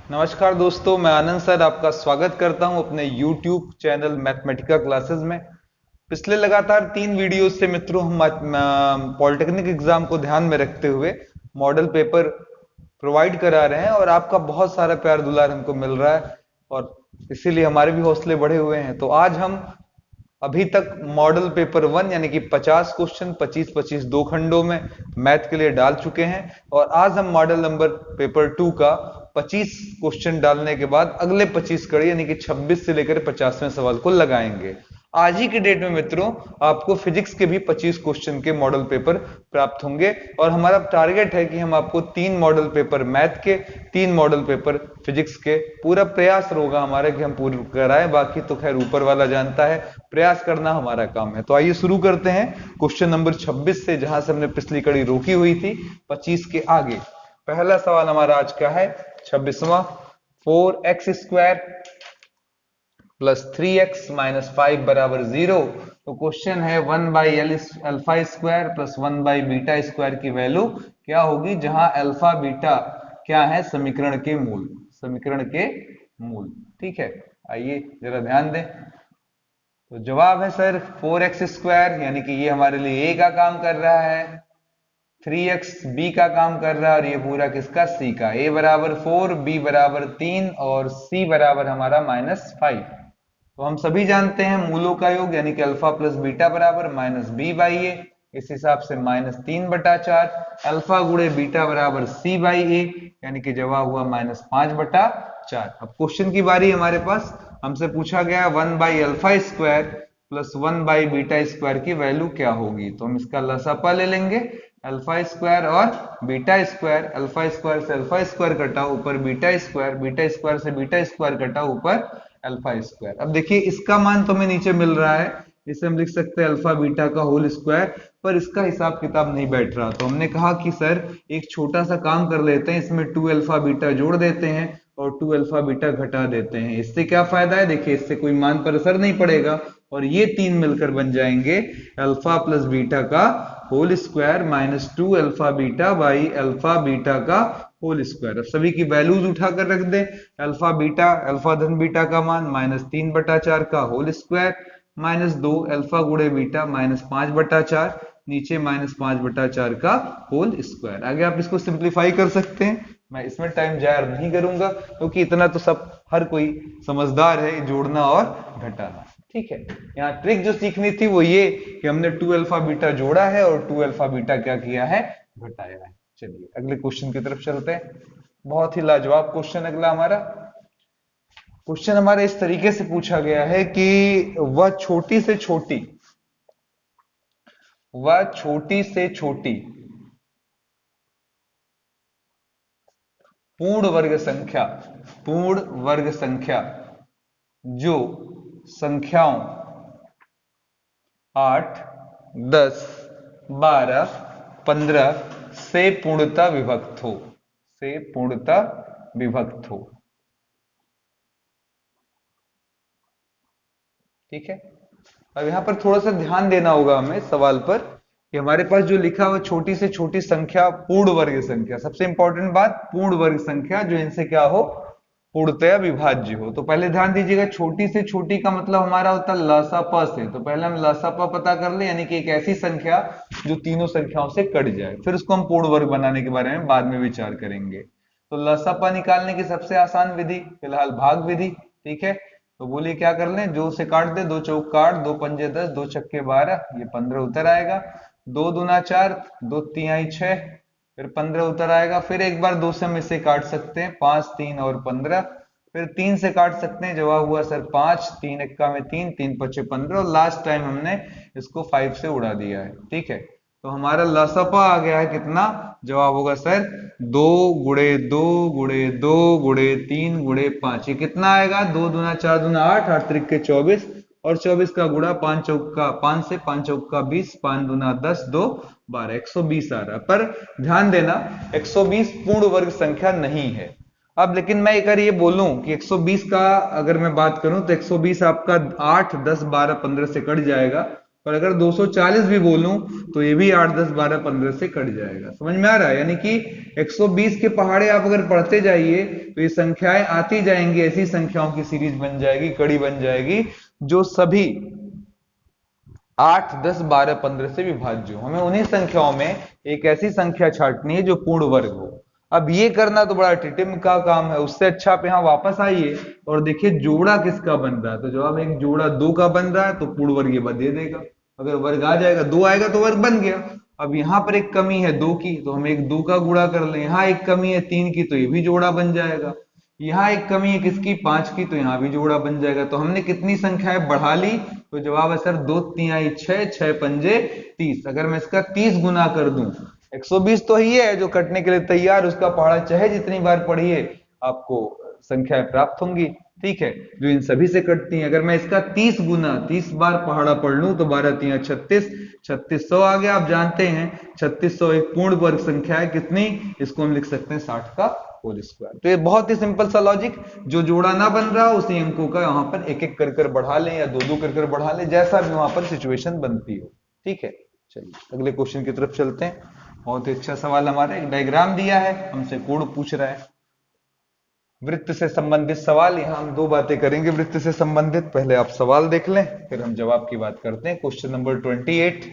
नमस्कार दोस्तों, मैं आनंद सर आपका स्वागत करता हूं अपने YouTube चैनल मैथमेटिका क्लासेस में। पिछले लगातार 3 वीडियो से मित्रों हम पॉलिटेक्निक एग्जाम को ध्यान में रखते हुए मॉडल पेपर प्रोवाइड करा रहे हैं और आपका बहुत सारा प्यार दुलार हमको मिल रहा है और इसीलिए हमारे भी हौसले बढ़े हुए हैं। तो आज हम अभी तक मॉडल पेपर 1 यानी कि 50 क्वेश्चन 25-25 दो खंडों में मैथ के लिए डाल चुके हैं और आज हम मॉडल नंबर पेपर 2 का 25 क्वेश्चन डालने के बाद अगले 25 कड़ी यानी कि 26 से लेकर 50वें सवाल को लगाएंगे। आज ही के डेट में मित्रों आपको फिजिक्स के भी 25 क्वेश्चन के मॉडल पेपर प्राप्त होंगे और हमारा टारगेट है कि हम आपको 3 मॉडल पेपर मैथ के 3 मॉडल पेपर फिजिक्स के पूरा प्रयास होगा हमारा कि हम पूरे कराएं। बाकी तो खैर ऊपर वाला जानता है, प्रयास करना हमारा काम है। तो आइए शुरू करते हैं क्वेश्चन नंबर 26 से, जहां से हमने पिछली कड़ी रोकी हुई थी 25 के आगे। पहला सवाल हमारा आज का है 26वां, 4x² प्लस 3x माइनस 5 बराबर 0। तो क्वेश्चन है 1/अल्फा प्लस 1/बीटा² की वैल्यू क्या होगी, जहां अल्फा बीटा क्या है, समीकरण के मूल, समीकरण के मूल। ठीक है, आइए जरा ध्यान दें। तो जवाब है सर 4x² यानी कि ये हमारे लिए a का काम कर रहा है, 3x b का काम कर रहा है और ये पूरा किसका, c का। a बराबर 4, b बराबर 3 और c बराबर हमारा -5। तो हम सभी जानते हैं मूलों का योग यानी कि अल्फा प्लस बीटा बराबर -b/a। इस हिसाब से -3/4 अल्फा गुणे बीटा बराबर c/a यानी कि जवाब हुआ -5/4। अब क्वेश्चन की बारी हमारे पास, हमसे पूछा गया 1/अल्फा² प्लस 1/बीटा² की वैल्यू क्या होगी। तो हम इसका लसापा ले लेंगे, अल्फा² और बीटा²। अल्फा² से अल्फा² कटा ऊपर बीटा², बीटा² से बीटा² कटा ऊपर अल्फा²। अब देखिए इसका मान तो हमें नीचे मिल रहा है, इसे हम लिख सकते हैं अल्फा बीटा का होल स्क्वायर, पर इसका हिसाब किताब नहीं बैठ रहा। तो हमने कहा कि सर एक छोटा सा काम कर लेते हैं, इसमें 2 अल्फा बीटा जोड़ देते हैं और 2 अल्फा बीटा घटा देते हैं। इससे क्या फायदा है, देखिए इससे कोई मान पर असर नहीं पड़ेगा और ये तीन मिलकर बन जाएंगे अल्फा प्लस बीटा का whole square minus 2 alpha beta by alpha beta का होल स्क्वायर। अब सभी की वैल्यूज उठाकर रख दें, अल्फा बीटा, अल्फा धन बीटा का मान -3/4 का होल स्क्वायर माइनस 2 अल्फा गुणे बीटा -5/4, नीचे -5/4 का होल स्क्वायर। आगे आप इसको सिंप्लीफाई कर सकते हैं, मैं इसमें टाइम जाया नहीं करूंगा क्योंकि इतना तो सब हर कोई समझदार है, जोड़ना और घटाना। ठीक है, यहाँ ट्रिक जो सीखनी थी वो ये कि हमने 2 अल्फा बीटा जोड़ा है और 2 अल्फा बीटा क्या किया है, घटाया है। चलिए अगले क्वेश्चन की तरफ चलते हैं। बहुत ही लाजवाब क्वेश्चन अगला हमारा। क्वेश्चन हमारा इस तरीके से पूछा गया है कि वह छोटी से छोटी, वह छोटी से छोटी पूर्ण वर्ग संख्या, पूर्ण वर्ग संख्या जो संख्याओं 8, 10, 12, 15 से पूर्णता विभक्त हो, से पूर्णता विभक्त हो। ठीक है, अब यहां पर थोड़ा सा ध्यान देना होगा हमें सवाल पर कि हमारे पास जो लिखा हुआ छोटी से छोटी संख्या पूर्ण वर्ग संख्या, सबसे इंपॉर्टेंट बात पूर्ण वर्ग संख्या जो इनसे क्या हो, पूर्णतया विभाज्य हो। तो पहले ध्यान दीजिएगा, छोटी से छोटी का मतलब हमारा होता है लसापा से। तो पहले हम लसापा पता कर ले, यानी कि एक ऐसी संख्या जो तीनों संख्याओं से कट जाए, फिर उसको हम पूर्ण वर्ग बनाने के बारे में बाद में विचार करेंगे। तो लसापा निकालने की सबसे आसान विधि फिलहाल भाग विधि। ठीक है, तो बोलिए क्या कर लें, जो से काट दे, 2 चौक 8, 2 पंजे 10, 2 छक्के 12, ये 15 उतर आएगा। 2 दूना 4, 2 तिहाई 6, फिर 15 उतर आएगा। फिर एक बार 2 से हम इसे काट सकते हैं, 5, 3 और 15। फिर 3 से काट सकते हैं, जवाब हुआ सर 5, 3 एक्का में 3, 3 पचे 15 और लास्ट टाइम हमने इसको 5 से उड़ा दिया है। ठीक है, तो हमारा लसपा आ गया है कितना, जवाब होगा सर 2 गुणे 2 गुणे 2 गुणे 3 गुणे 5। ये कितना आएगा, 2 दूना 4 दूना 8, 8 त्रिक 24 और 24 का गुणा 5 चौका 5 से, 5 चौका 20, 5 दूना 10, 2 12, 120 आ रहा है। पर ध्यान देना 120 पूर्ण वर्ग संख्या नहीं है। अब लेकिन मैं अगर ये बोलूं कि 120 का अगर मैं बात करूं तो 120 आपका 8, 10, 12, 15 से कट जाएगा और अगर 240 भी बोलूं तो ये भी 8, 10, 12, 15 से कट जाएगा। समझ में आ रहा है? यानी कि 120 के पहाड़े आप अगर पढ़ते जाइए तो ये संख्याएं आती जाएंगी, ऐसी संख्याओं की सीरीज बन जाएगी, कड़ी बन जाएगी, जो सभी 8, 10, 12, 15 से विभाज्य हो। हमें उन्हीं संख्याओं में एक ऐसी संख्या छांटनी है जो पूर्ण वर्ग हो। अब ये करना तो बड़ा टिटिम का काम है। उससे अच्छा आप यहाँ वापस आइए और देखिए जोड़ा किसका बन रहा है। तो जवाब एक जोड़ा 2 का बन रहा है, तो पूर्ण वर्ग ये दे देगा। अगर वर्ग आ जाएगा, 2 आएगा तो वर्ग बन गया। अब यहाँ पर एक कमी है 2 की, तो हम एक 2 का गुणा कर लें। यहाँ एक कमी है 3 की, तो ये भी जोड़ा बन जाएगा। यहाँ एक कमी है किसकी, 5 की, तो यहाँ भी जोड़ा बन जाएगा। तो हमने कितनी संख्याएं बढ़ा ली? तो जवाब है सर 2 तिहाई 6, 6 पंजे 30। अगर मैं इसका 30 गुना कर दूं, 120 तो ही है जो कटने के लिए तैयार, उसका पहाड़ा चाहे जितनी बार पढ़िए आपको संख्याएं प्राप्त होंगी। ठीक है, जो इन सभी से कटती हैं। अगर मैं इसका 30 गुना 30 बार पहाड़ा पढ़ लूं तो 12 तिया 36, 3600 आ गया। आप जानते हैं 3600 एक पूर्ण वर्ग संख्या है। कितनी? इसको हम लिख सकते हैं 60 का होल स्क्वायर। तो ये बहुत ही सिंपल सा लॉजिक, जो जोड़ा ना बन रहा उसी अंकों का यहां पर एक एक कर बढ़ा लें या दो दो कर बढ़ा लें, जैसा भी वहां पर सिचुएशन बनती हो। ठीक है, चलिए अगले क्वेश्चन की तरफ चलते हैं। बहुत ही अच्छा सवाल हमारा, एक डायग्राम दिया है, हमसे कोण पूछ रहा है। वृत्त से संबंधित सवाल। यहां हम दो बातें करेंगे वृत्त से संबंधित। पहले आप सवाल देख लें, फिर हम जवाब की बात करते हैं। Question number 28।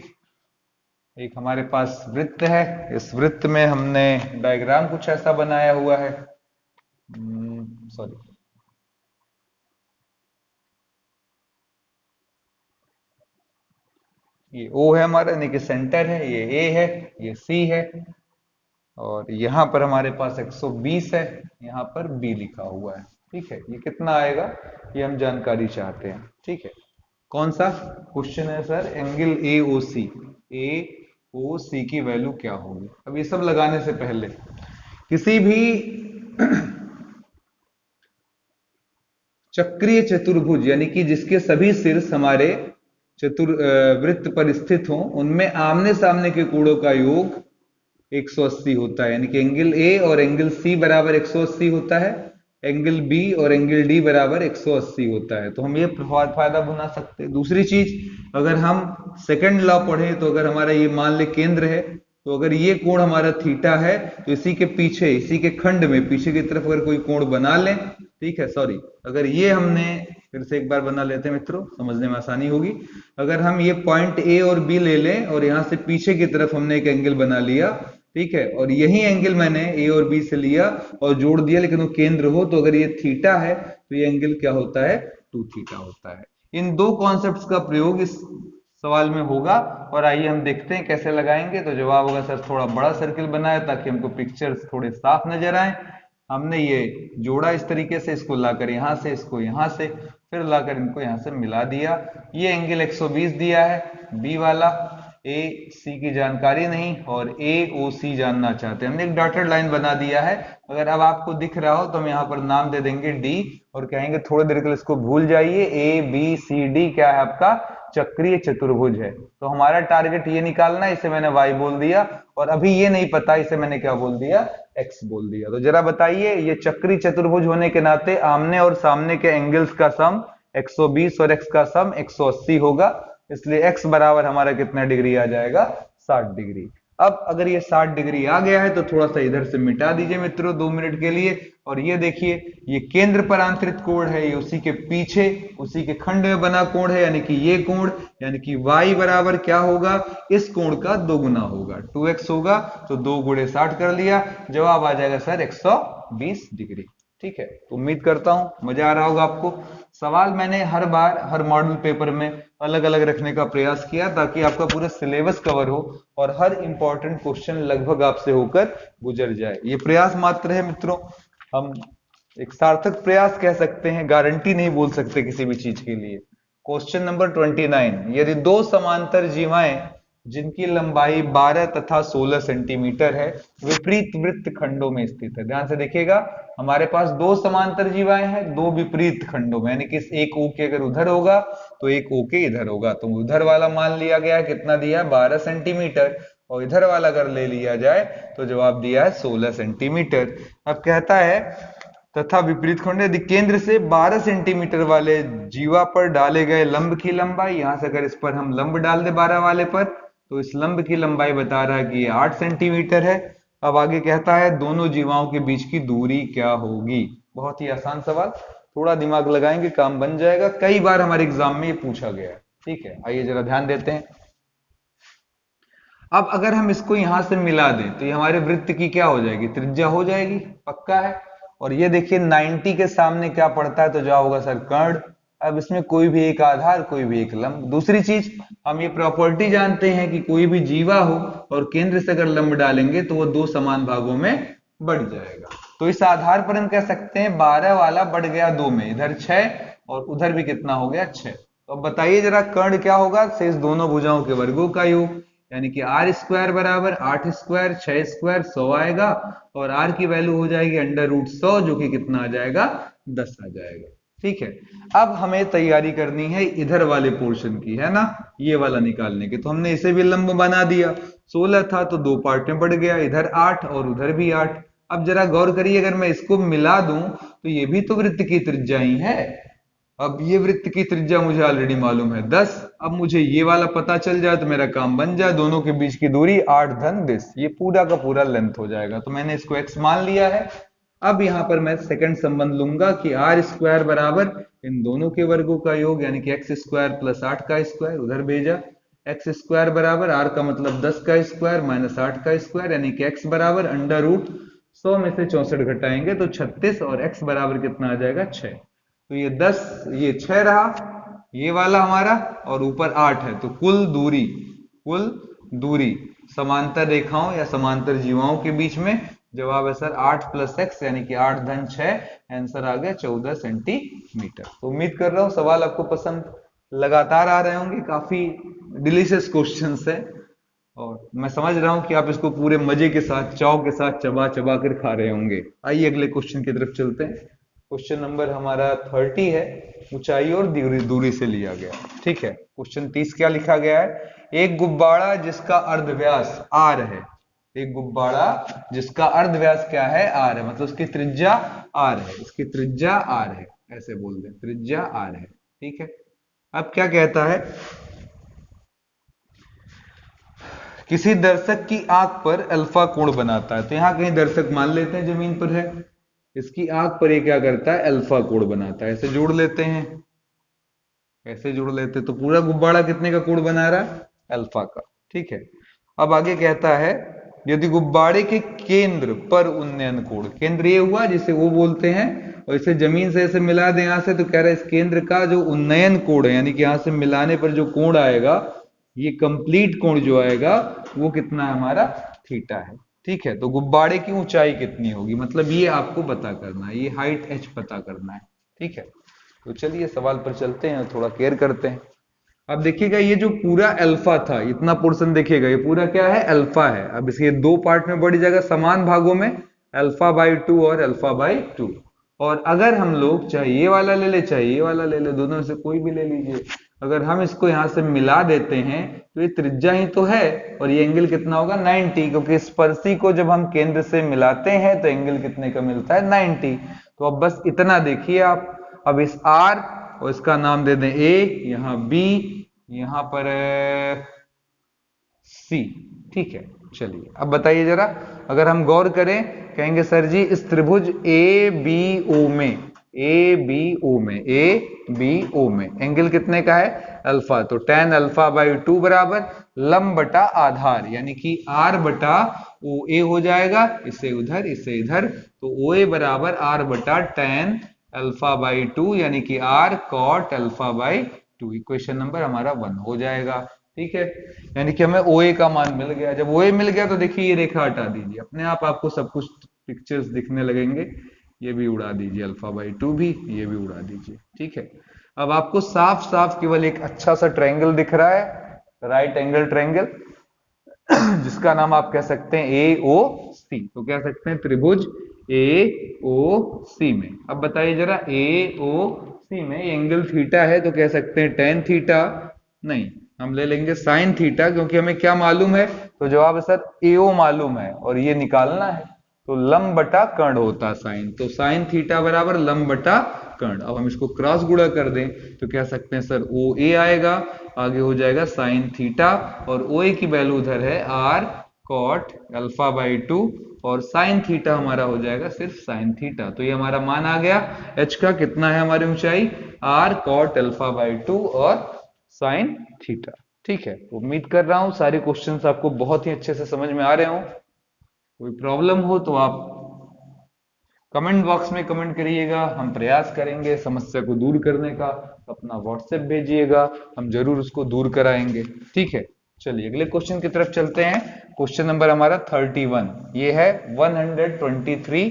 एक हमारे पास वृत्त है, इस वृत्त में हमने डायग्राम कुछ ऐसा बनाया हुआ है। सॉरी, ये O है हमारा, यानी कि सेंटर है, ये A है, ये C है, और यहां पर हमारे पास 120 है, यहां पर B लिखा हुआ है। ठीक है, ये कितना आएगा ये हम जानकारी चाहते हैं। ठीक है, कौन सा क्वेश्चन है सर? एंगल AOC, AOC की वैल्यू क्या होगी? अब ये सब लगाने से पहले किसी भी चक्रीय चतुर्भुज, यानी कि जिसके सभी शीर्ष हमारे वृत्त पर स्थित हों, उनमें आमने सामने के कोणों का योग 180 होता है। यानी कि एंगल ए और एंगल सी बराबर 180 होता है, एंगल बी और एंगल डी बराबर 180 होता है। तो हम ये फायदा बना सकते हैं। दूसरी चीज, अगर हम सेकंड लॉ पढ़े तो अगर हमारा ये मान ले केंद्र है, तो अगर ये कोण हमारा थीटा है, तो इसी के पीछे, इसी के खंड में पीछे की तरफ अगर कोई कोण बना लें, ठीक है, सॉरी, अगर ये हमने फिर से एक बार बना लेते हैं मित्रों, समझने में आसानी होगी। अगर हम ये पॉइंट ए और बी ले लें और यहां से पीछे की तरफ हमने एक एंगल बना लिया, ठीक है, और यही एंगल मैंने ए और बी से लिया और जोड़ दिया, लेकिन वो केंद्र हो, तो अगर ये थीटा है तो ये एंगल क्या होता है? 2 थीटा होता है। इन दो कॉन्सेप्ट्स का प्रयोग इस सवाल में होगा, और आइए हम देखते हैं कैसे लगाएंगे। तो जवाब होगा सर थोड़ा बड़ा सर्किल बनाए ताकि हमको पिक्चर्स थोड़े साफ नजर आए। हमने ये जोड़ा इस तरीके से, इसको लाकर यहां से, इसको यहां से, फिर लाकर इनको यहां से मिला दिया। ये एंगल 120 दिया है, बी वाला, ए सी की जानकारी नहीं, और ए ओ सी जानना चाहते हैं। हमने एक डॉटेड लाइन बना दिया है। अगर अब आपको दिख रहा हो तो हम यहाँ पर नाम दे देंगे डी, और कहेंगे थोड़ी देर के लिए इसको भूल जाइए, ए बी सी डी क्या है आपका? चक्रीय चतुर्भुज है। तो हमारा टारगेट ये निकालना है, इसे मैंने वाई बोल दिया, और अभी ये नहीं पता, इसे मैंने क्या बोल दिया? एक्स बोल दिया। तो जरा बताइए, ये चक्रीय चतुर्भुज होने के नाते आमने और सामने के एंगल्स का सम 120 और एक्स का सम 180 होगा, इसलिए x बराबर हमारा कितना डिग्री आ जाएगा? 60 डिग्री। अब अगर ये 60 डिग्री आ गया है तो थोड़ा सा इधर से मिटा दीजिए मित्रों 2 मिनट के लिए, और ये देखिए, ये केंद्र पर आंतरित कोण है, ये उसी के पीछे, उसी के खंड में बना कोण है, यानी कि ये कोण, यानी कि y बराबर क्या होगा? इस कोण का 2 गुना होगा, 2x होगा, तो 2 गुणे 60 कर लिया, जवाब आ जाएगा सर 120 डिग्री। ठीक है, तो उम्मीद करता हूं मजा आ रहा होगा आपको। सवाल मैंने हर बार हर मॉडल पेपर में अलग अलग रखने का प्रयास किया ताकि आपका पूरा सिलेबस कवर हो और हर इंपॉर्टेंट क्वेश्चन लगभग आपसे होकर गुजर जाए। ये प्रयास मात्र है मित्रों, हम एक सार्थक प्रयास कह सकते हैं, गारंटी नहीं बोल सकते किसी भी चीज के लिए। क्वेश्चन नंबर 29, यदि दो समांतर जीवाएं जिनकी लंबाई 12 तथा 16 सेंटीमीटर है विपरीत वृत्त खंडों में स्थित है। ध्यान से देखिएगा, हमारे पास दो समांतर जीवाएं हैं दो विपरीत खंडों में, यानी कि एक ओ के अगर उधर होगा तो एक ओ के इधर होगा। तो उधर वाला मान लिया गया, कितना दिया? 12 सेंटीमीटर, और इधर वाला अगर ले लिया जाए तो जवाब दिया है 16 सेंटीमीटर। अब कहता है तथा विपरीत खंड यदि केंद्र से 12 सेंटीमीटर वाले जीवा पर डाले गए लंब की लंबाई, यहां से अगर इस पर हम लंब डाल दे 12 वाले पर, तो इस लंब की लंबाई बता रहा है कि ये 8 सेंटीमीटर है। अब आगे कहता है दोनों जीवाओं के बीच की दूरी क्या होगी। बहुत ही आसान सवाल, थोड़ा दिमाग लगाएंगे काम बन जाएगा। कई बार हमारे एग्जाम में ये पूछा गया है। ठीक है, आइए जरा ध्यान देते हैं। अब अगर हम इसको यहां से मिला दें तो ये हमारे वृत्त की क्या हो जाएगी, त्रिज्या हो जाएगी, पक्का है। और ये देखिए 90 के सामने क्या पड़ता है, तो जवाब होगा सर कर्ण। अब इसमें कोई भी एक आधार, कोई भी एक लंब। दूसरी चीज, हम ये प्रॉपर्टी जानते हैं कि कोई भी जीवा हो और केंद्र से अगर लंब डालेंगे तो वो दो समान भागों में बढ़ जाएगा। तो इस आधार पर हम कह सकते हैं 12 वाला बढ़ गया 2 में, इधर 6 और उधर भी कितना हो गया 6। तो अब बताइए जरा कर्ण क्या होगा, शेष दोनों भुजाओं के वर्गों का योग, यानी कि आर स्क्वायर बराबर 8 स्क्वायर 6 स्क्वायर 100 आएगा, और आर की वैल्यू हो जाएगी √100, जो कि कितना आ जाएगा 10 आ जाएगा। ठीक है, अब हमें तैयारी करनी है इधर वाले पोर्शन की, है ना, ये वाला निकालने की। तो हमने इसे भी लंब बना दिया, 16 था तो 2 पार्ट में बढ़ गया, इधर 8 और उधर भी 8। अब जरा गौर करिए, अगर मैं इसको मिला दूं तो ये भी तो वृत्त की त्रिज्या ही है। अब ये वृत्त की त्रिज्या मुझे ऑलरेडी मालूम है 10। अब मुझे ये वाला पता चल जाए तो मेरा काम बन जाए, दोनों के बीच की दूरी 8 धन 10, ये पूरा का पूरा लेंथ हो जाएगा। तो मैंने इसको x मान लिया है। अब यहां पर मैं सेकंड संबंध लूंगा कि आर स्क्वायर बराबर इन दोनों के वर्गों का योग, यानी कि एक्स स्क्वायर प्लस 8 का स्क्वायर, उधर भेजा। एक्स स्क्वायर बराबर आर का मतलब 10 का स्क्वायर माइनस 8 का स्क्वायर, यानी कि एक्स बराबर √100 में से 64 घटाएंगे तो 36, और एक्स बराबर कितना आ जाएगा 6। तो ये 10, ये 6 रहा, ये वाला हमारा, और ऊपर 8 है। तो कुल दूरी समांतर रेखाओं या समांतर जीवाओं के बीच में, जवाब है सर 8 + x, यानी कि 8 धन 6, आंसर आ गया 14 सेंटीमीटर। तो उम्मीद कर रहा हूं सवाल आपको पसंद लगातार आ रहे होंगे, काफी डिलीशियस क्वेश्चन है, और मैं समझ रहा हूं कि आप इसको पूरे मजे के साथ, चाव के साथ चबा चबा कर खा रहे होंगे। आइए अगले क्वेश्चन की तरफ चलते हैं। क्वेश्चन नंबर हमारा 30 है, ऊंचाई और दूरी से लिया गया। ठीक है, क्वेश्चन 30 क्या लिखा गया है, एक गुब्बारा जिसका अर्धव्यास r है, एक गुब्बारा जिसका अर्धव्यास क्या है, r है, मतलब उसकी त्रिज्या r है, इसकी त्रिज्या r है, ऐसे बोल दें त्रिज्या r है। ठीक है, अब क्या कहता है, किसी दर्शक की आंख पर अल्फा कोण बनाता है। तो यहां कहीं दर्शक मान लेते हैं जमीन पर है, इसकी आंख पर ये क्या करता है, अल्फा कोण बनाता है। ऐसे जोड़ लेते हैं, ऐसे जोड़ लेते तो पूरा गुब्बारा कितने का कोण बना रहा है, अल्फा का। ठीक है, अब आगे कहता है यदि गुब्बारे के केंद्र पर उन्नयन कोण, केंद्र ये हुआ जिसे वो बोलते हैं, और इसे जमीन से ऐसे मिला दें यहां से, तो कह रहा है इस केंद्र का जो उन्नयन कोण है, यानी कि यहां से मिलाने पर जो कोण आएगा, ये कंप्लीट कोण जो आएगा वो कितना है हमारा, थीटा है। ठीक है, तो गुब्बारे की ऊंचाई कितनी होगी, मतलब ये आपको पता करना है, ये हाइट h पता करना है। ठीक है, तो चलिए सवाल पर चलते हैं, थोड़ा केयर करते हैं। अब देखिएगा ये जो पूरा अल्फा था, इतना पोर्शन देखिएगा, ये पूरा क्या है, अल्फा है। अब इसके दो पार्ट में बढ़ जाएगा समान भागों में, α/2 और α/2। और अगर हम लोग चाहे ये वाला ले ले चाहे ये वाला ले ले, दोनों में से कोई भी ले लीजिए, अगर हम इसको यहां से मिला देते हैं तो ये त्रिज्या ही तो है, और ये एंगल कितना होगा 90, क्योंकि स्पर्शी को जब हम केंद्र से मिलाते हैं तो एंगल कितने का मिलता है 90। तो अब बस इतना देखिए आप, अब इस R और इसका नाम दे दें A, यहाँ B, यहाँ पर C। ठीक है, चलिए अब बताइए जरा, अगर हम गौर करें, कहेंगे सर जी इस त्रिभुज ABO में एंगल कितने का है, अल्फा, तो tan α/2 बराबर लंब बटा आधार, यानी कि R/OA हो जाएगा, इसे उधर इसे इधर, तो OA बराबर R बटा tan α/2, यानी कि R cot α/2। इक्वेशन नंबर हमारा 1 हो जाएगा। ठीक है, यानी कि हमें OA का मान मिल गया। जब OA मिल गया तो देखिए ये रेखा हटा दीजिए, अपने आप आपको सब कुछ पिक्चर्स दिखने लगेंगे। ये भी उड़ा दीजिए, α/2 भी, ये भी उड़ा दीजिए। ठीक है, अब आपको साफ साफ केवल एक अच्छा सा ट्रायंगल दिख रहा है, राइट एंगल ट्रायंगल, जिसका नाम आप कह सकते हैं AOC। तो कह सकते हैं त्रिभुज AOC में। अब बताइए जरा AOC में एंगल थीटा है, तो कह सकते हैं tan थीटा, नहीं हम ले लेंगे sin थीटा, क्योंकि हमें क्या मालूम है, तो जवाब है सर AO मालूम है और ये निकालना है। तो लंब बटा कर्ण होता साइन, तो साइन थीटा बराबर लंब बटा कर्ण। अब हम इसको क्रॉस गुणा कर दें तो कह सकते हैं सर ओ ए आएगा, आगे हो जाएगा साइन थीटा, और ओ ए की वैल्यू उधर है आर कॉट अल्फा बाई 2, और साइन थीटा हमारा हो जाएगा सिर्फ साइन थीटा। तो ये हमारा मान आ गया। एच का कितना है हमारी ऊंचाई, आर कॉट अल्फा बाई 2 और साइन थीटा। ठीक है, उम्मीद कर रहा हूं सारे क्वेश्चंस आपको बहुत ही अच्छे से समझ में आ रहे हो। कोई प्रॉब्लम हो तो आप कमेंट बॉक्स में कमेंट करिएगा, हम प्रयास करेंगे समस्या को दूर करने का। अपना व्हाट्सएप भेजिएगा, हम जरूर उसको दूर कराएंगे। ठीक है, चलिए अगले क्वेश्चन की तरफ चलते हैं। क्वेश्चन नंबर हमारा 31, ये है 123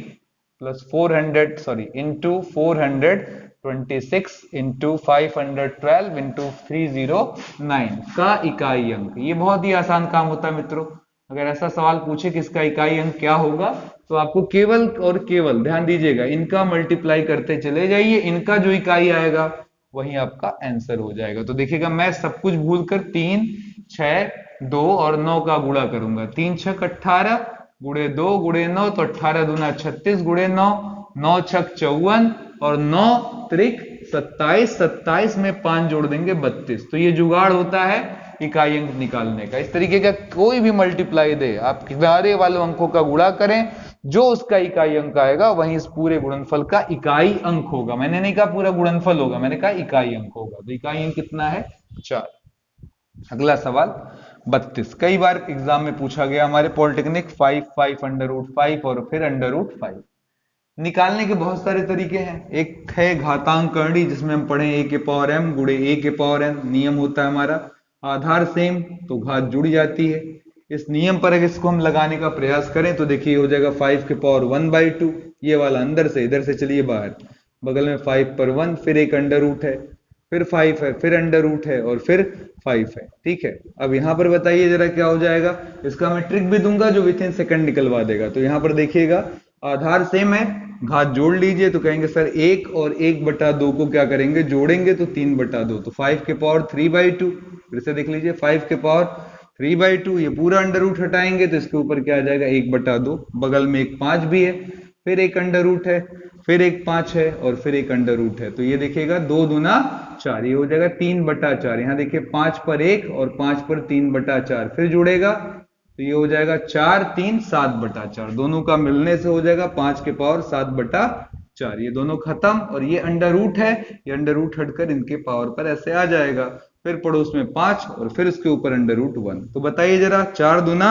plus 400 sorry into 426 into 512 into 309 का इकाई अंक। ये बहुत ही आसान काम होता है मित्रों। अगर ऐसा सवाल पूछे कि इसका इकाई अंक क्या होगा, तो आपको केवल और केवल ध्यान दीजिएगा, इनका मल्टीप्लाई करते चले जाइए, इनका जो इकाई आएगा वही आपका आंसर हो जाएगा। तो देखिएगा मैं सब कुछ भूलकर 3, 6, 2 और 9 का गुणा करूंगा। 3 छक 18 गुणे 2 गुणे 9, तो 18 दूना 36 गुणे 9, 9 छक 54 और 9 त्रिक 27, 27 में 5 जोड़ देंगे 32। तो ये जुगाड़ होता है इकाई अंक निकालने का। इस तरीके का कोई भी मल्टीप्लाई दे, आप किनारे वाले अंकों का गुणा करें, जो उसका इकाई अंक आएगा वहीं इस पूरे गुणनफल का इकाई अंक होगा। मैंने नहीं कहा पूरा गुणनफल होगा, मैंने कहा इकाई अंक होगा। तो इकाई अंक कितना है, 4। अगला सवाल 32, कई बार एग्जाम में पूछा गया हमारे पॉलिटेक्निक, 5, 5 अंडर रूट 5 और फिर अंडर रूट 5। निकालने के बहुत सारे तरीके हैं। एक है घातांक करणी, जिसमें हम पढ़े a के पावर m गुणे a के पावर n। नियम होता है हमारा आधार सेम तो घात जुड़ जाती है। इस नियम पर अगर इसको हम लगाने का प्रयास करें तो देखिए हो जाएगा 5 के पावर 1/2। ये वाला अंदर से इधर से चलिए बाहर, बगल में 5 पर 1, फिर एक अंडर रूट है, फिर 5 है, फिर अंडर रूट है और फिर 5 है। ठीक है, अब यहां पर बताइए जरा क्या हो जाएगा। इसका मैं ट्रिक भी दूंगा जो विथ इन सेकंड निकलवा देगा। तो यहां पर देखिएगा आधार सेम है, घात जोड़ लीजिए, तो कहेंगे सर 1 और 1/2 को क्या करेंगे, जोड़ेंगे तो 3/2। तो 5 के पावर 3/2, फिर से देख लीजिए 5 के पावर 3/2, ये पूरा अंडर रूट हटाएंगे तो इसके ऊपर क्या आ जाएगा 1/2। बगल में एक 5 भी है, फिर एक अंडर रूट है, फिर एक 5 है और फिर एक अंडर रूट है। तो ये देखिएगा 2 दूना 4, ये हो जाएगा 3/4। यहाँ देखिए 5 पर 1 और 5 पर 3/4, फिर जुड़ेगा तो ये हो जाएगा 4, 3, 7/4। दोनों का मिलने से हो जाएगा 5 के पावर 7/4। ये दोनों खत्म, और ये अंडर रूट है, ये अंडर रूट हटकर इनके पावर पर ऐसे आ जाएगा। फिर पड़ोस में 5 और फिर इसके ऊपर अंडर रूट 1। तो बताइए जरा, 4 दूना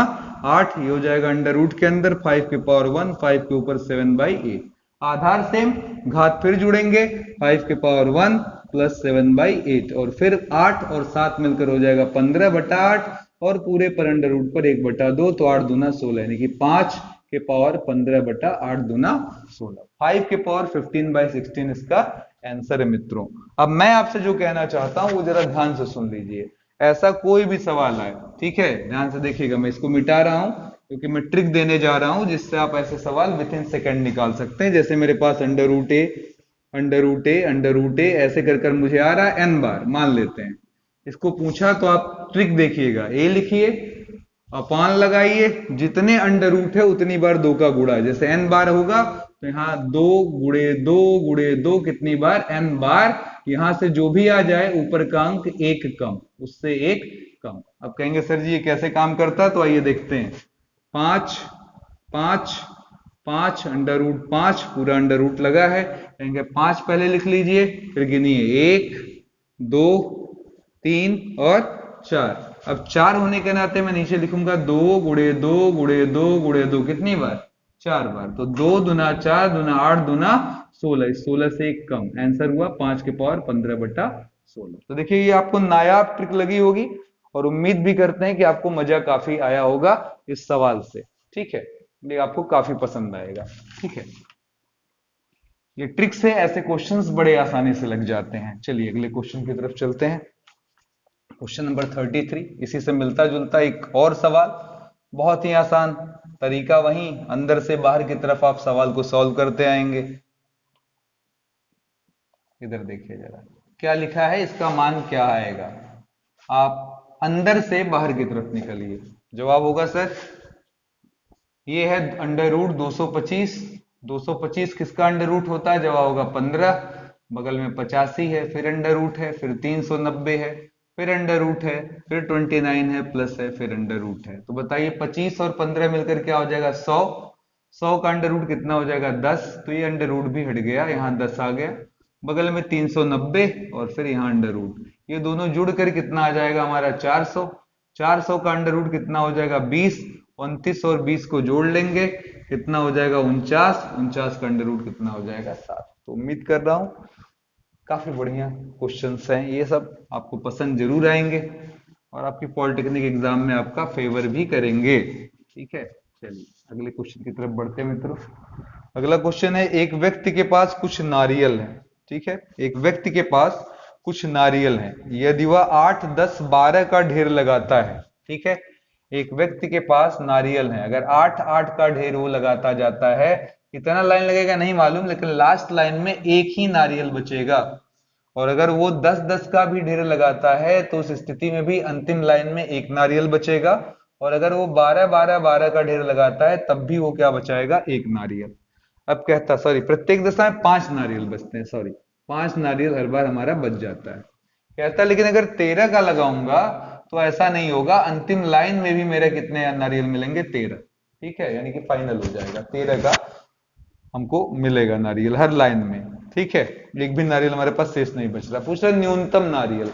8, ये हो जाएगा अंडर रूट के अंदर 5 के पावर 1, 5 के ऊपर 7/8। आधार सेम, घात फिर जुड़ेंगे 5 के पावर 1 प्लस 7/8, और फिर 8 और 7 मिलकर हो जाएगा 15/8, और पूरे पर अंडर रूट पर 1/2, तो 8 दूना 16, यानी कि 5 के पावर 15/8 दूना 16। 5 के पावर 15/16 इसका आंसर है मित्रों। अब मैं आपसे जो कहना चाहता हूं वो जरा ध्यान से सुन लीजिए। ऐसा कोई भी सवाल आए, ठीक है, ध्यान से देखिएगा, मैं इसको मिटा रहा हूं क्योंकि मैं ट्रिक देने जा रहा हूं जिससे आप ऐसे सवाल विद इन सेकंड निकाल सकते हैं। जैसे मेरे पास अंडर रूट ए, अंडर रूट ए, अंडर रूट ए ऐसे कर मुझे आ रहा है n बार, मान लेते हैं। इसको पूछा तो आप ट्रिक देखिएगा, ए लिखिए, अपान लगाइए, जितने अंडर रूट है उतनी बार 2 का गुणा। जैसे n बार होगा तो यहाँ 2 गुणे 2 गुणे 2 कितनी बार, n बार। यहां से जो भी आ जाए ऊपर का अंक 1 कम, उससे 1 कम। अब कहेंगे सर जी ये कैसे काम करता है, तो आइए देखते हैं। 5, 5, 5 अंडर रूट 5, पूरा अंडर रूट लगा है, कहेंगे 5 पहले लिख लीजिए, फिर गिनिए 1, 2, 3 और 4। अब 4 होने के नाते मैं नीचे लिखूंगा 2 गुणे 2 गुणे 2 गुणे 2, कितनी बार, 4 बार। तो 2 दूना 4 दूना 8 दूना 16, 16 से 1 कम, आंसर हुआ 5 के पावर 15/16। तो देखिए ये आपको नायाब ट्रिक लगी होगी, और उम्मीद भी करते हैं कि आपको मजा काफी आया होगा इस सवाल से। ठीक है, ये आपको काफी पसंद आएगा। ठीक है, ये ट्रिक से ऐसे क्वेश्चंस बड़े आसानी से लग जाते हैं। चलिए अगले क्वेश्चन की तरफ चलते हैं। क्वेश्चन नंबर 33, इसी से मिलता जुलता एक और सवाल, बहुत ही आसान तरीका, वहीं अंदर से बाहर की तरफ आप सवाल को सॉल्व करते आएंगे। इधर देखिए जरा क्या लिखा है, इसका मान क्या आएगा। आप अंदर से बाहर की तरफ निकलिए, जवाब होगा सर ये है अंडर रूट 225। 225 किसका अंडर रूट होता है? जवाब होगा 15। बगल में 85 है, फिर अंडर रूट है, फिर 390 है, फिर अंडर रूट है, फिर 29 है, प्लस है, फिर अंडर रूट है। तो बताइए 25 और 15 मिलकर क्या हो जाएगा? 100। 100 का अंडर रूट कितना हो जाएगा? 10। तो ये अंडर रूट भी हट गया, यहाँ 10 आ गया। बगल में 390 और फिर यहाँ अंडर रूट, ये दोनों जुड़ कर कितना आ जाएगा हमारा? 400। 400 का अंडर रूट कितना हो जाएगा? 20। 29 और 20 को जोड़ लेंगे, कितना हो जाएगा? 49। 49 का अंडर रूट कितना हो जाएगा? 7। तो उम्मीद कर रहा हूं काफी बढ़िया क्वेश्चंस हैं, ये सब आपको पसंद जरूर आएंगे और आपकी पॉलिटेक्निक एग्जाम में आपका फेवर भी करेंगे। ठीक है, चलिए अगले क्वेश्चन की तरफ बढ़ते हैं मित्रों। अगला क्वेश्चन है, एक व्यक्ति के पास कुछ नारियल है। ठीक है, एक व्यक्ति के पास कुछ नारियल है, यदि वह 8, 10, 12 का ढेर लगाता है। ठीक है, एक व्यक्ति के पास नारियल है, अगर 8, 8 का ढेर वो लगाता जाता है, कितना लाइन लगेगा नहीं मालूम, लेकिन लास्ट लाइन में एक ही नारियल बचेगा। और अगर वो 10, 10 का भी ढेर लगाता है तो उस स्थिति में भी अंतिम लाइन में एक नारियल बचेगा। और अगर वो 12, 12, 12 का ढेर लगाता है तब भी वो क्या बचाएगा? एक नारियल। अब कहता, सॉरी, प्रत्येक दशा में 5 नारियल बचते हैं, सॉरी 5 नारियल हर बार हमारा बच जाता है। कहता लेकिन अगर 13 का लगाऊंगा तो ऐसा नहीं होगा, अंतिम लाइन में भी मेरे कितने नारियल मिलेंगे? 13। ठीक है, यानी कि फाइनल हो जाएगा 13 का हमको मिलेगा नारियल हर लाइन में। ठीक है, एक भी नारियल हमारे पास शेष नहीं बच रहा। पूछ रहा न्यूनतम नारियल,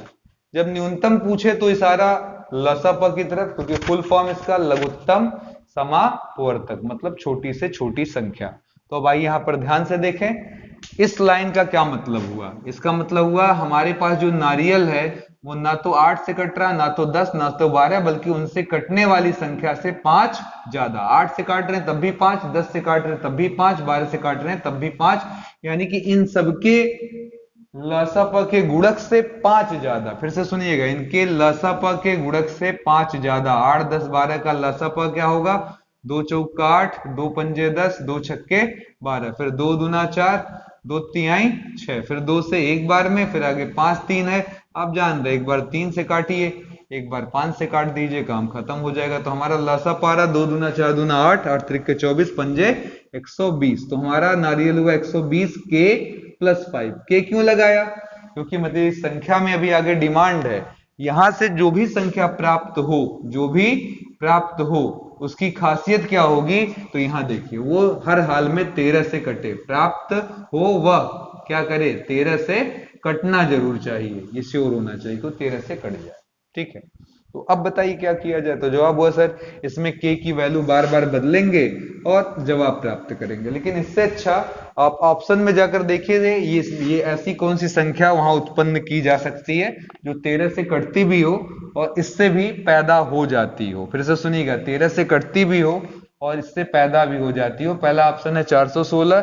जब न्यूनतम पूछे तो इशारा लसापा की तरफ, क्योंकि फुल फॉर्म इसका लघुत्तम समापवर्तक, मतलब छोटी से छोटी संख्या। तो अब आइए यहां पर ध्यान से देखें, इस लाइन का क्या मतलब हुआ? इसका मतलब हुआ हमारे पास जो नारियल है वो ना तो 8 से कट रहा, ना तो 10, ना तो 12, बल्कि उनसे कटने वाली संख्या से 5 ज्यादा। 8 से काट रहे हैं तब भी 5, 10 से काट रहे हैं तब भी 5, 12 से काट रहे हैं तब भी 5, यानी कि इन सबके लसापा के गुणक से 5 ज्यादा। फिर से सुनिएगा, इनके लसापा के गुणक से 5 ज्यादा। 8, 10, 12 का लसापा क्या होगा? 2 चौका 8, 2 पंजे 10, 2 छक्के 12, फिर 2 दूना 4, 2 तिहाई 6, फिर 2 से एक बार में, फिर आगे 5 3 है। आप जान रहे, एक बार 3 से काटिए, एक बार 5 से काट दीजिए, काम खत्म हो जाएगा। तो हमारा लसापा आ रहा 2 दूना 4 दूना 8, 8 त्रिक के 24, पंजे 120। तो हमारा नारियल हुआ 120 के प्लस 5। के क्यों लगाया? क्योंकि मतलब संख्या में अभी आगे डिमांड है, यहां से जो भी संख्या प्राप्त हो, जो भी प्राप्त हो, उसकी खासियत क्या होगी? तो यहां देखिए, वो हर हाल में 13 से कटे। प्राप्त हो वह क्या करे? 13 से कटना जरूर चाहिए, ये श्योर होना चाहिए कि 13 से कट जाए। ठीक है, तो अब बताइए क्या किया जाए? तो जवाब हुआ सर, इसमें के की वैल्यू बार बार बदलेंगे और जवाब प्राप्त करेंगे। लेकिन इससे अच्छा आप ऑप्शन में जाकर देखिए, ये ऐसी कौन सी संख्या वहां उत्पन्न की जा सकती है जो 13 से कटती भी हो और इससे भी पैदा हो जाती हो। फिर से सुनिएगा, 13 से कटती भी हो और इससे पैदा भी हो जाती हो। पहला ऑप्शन है 416,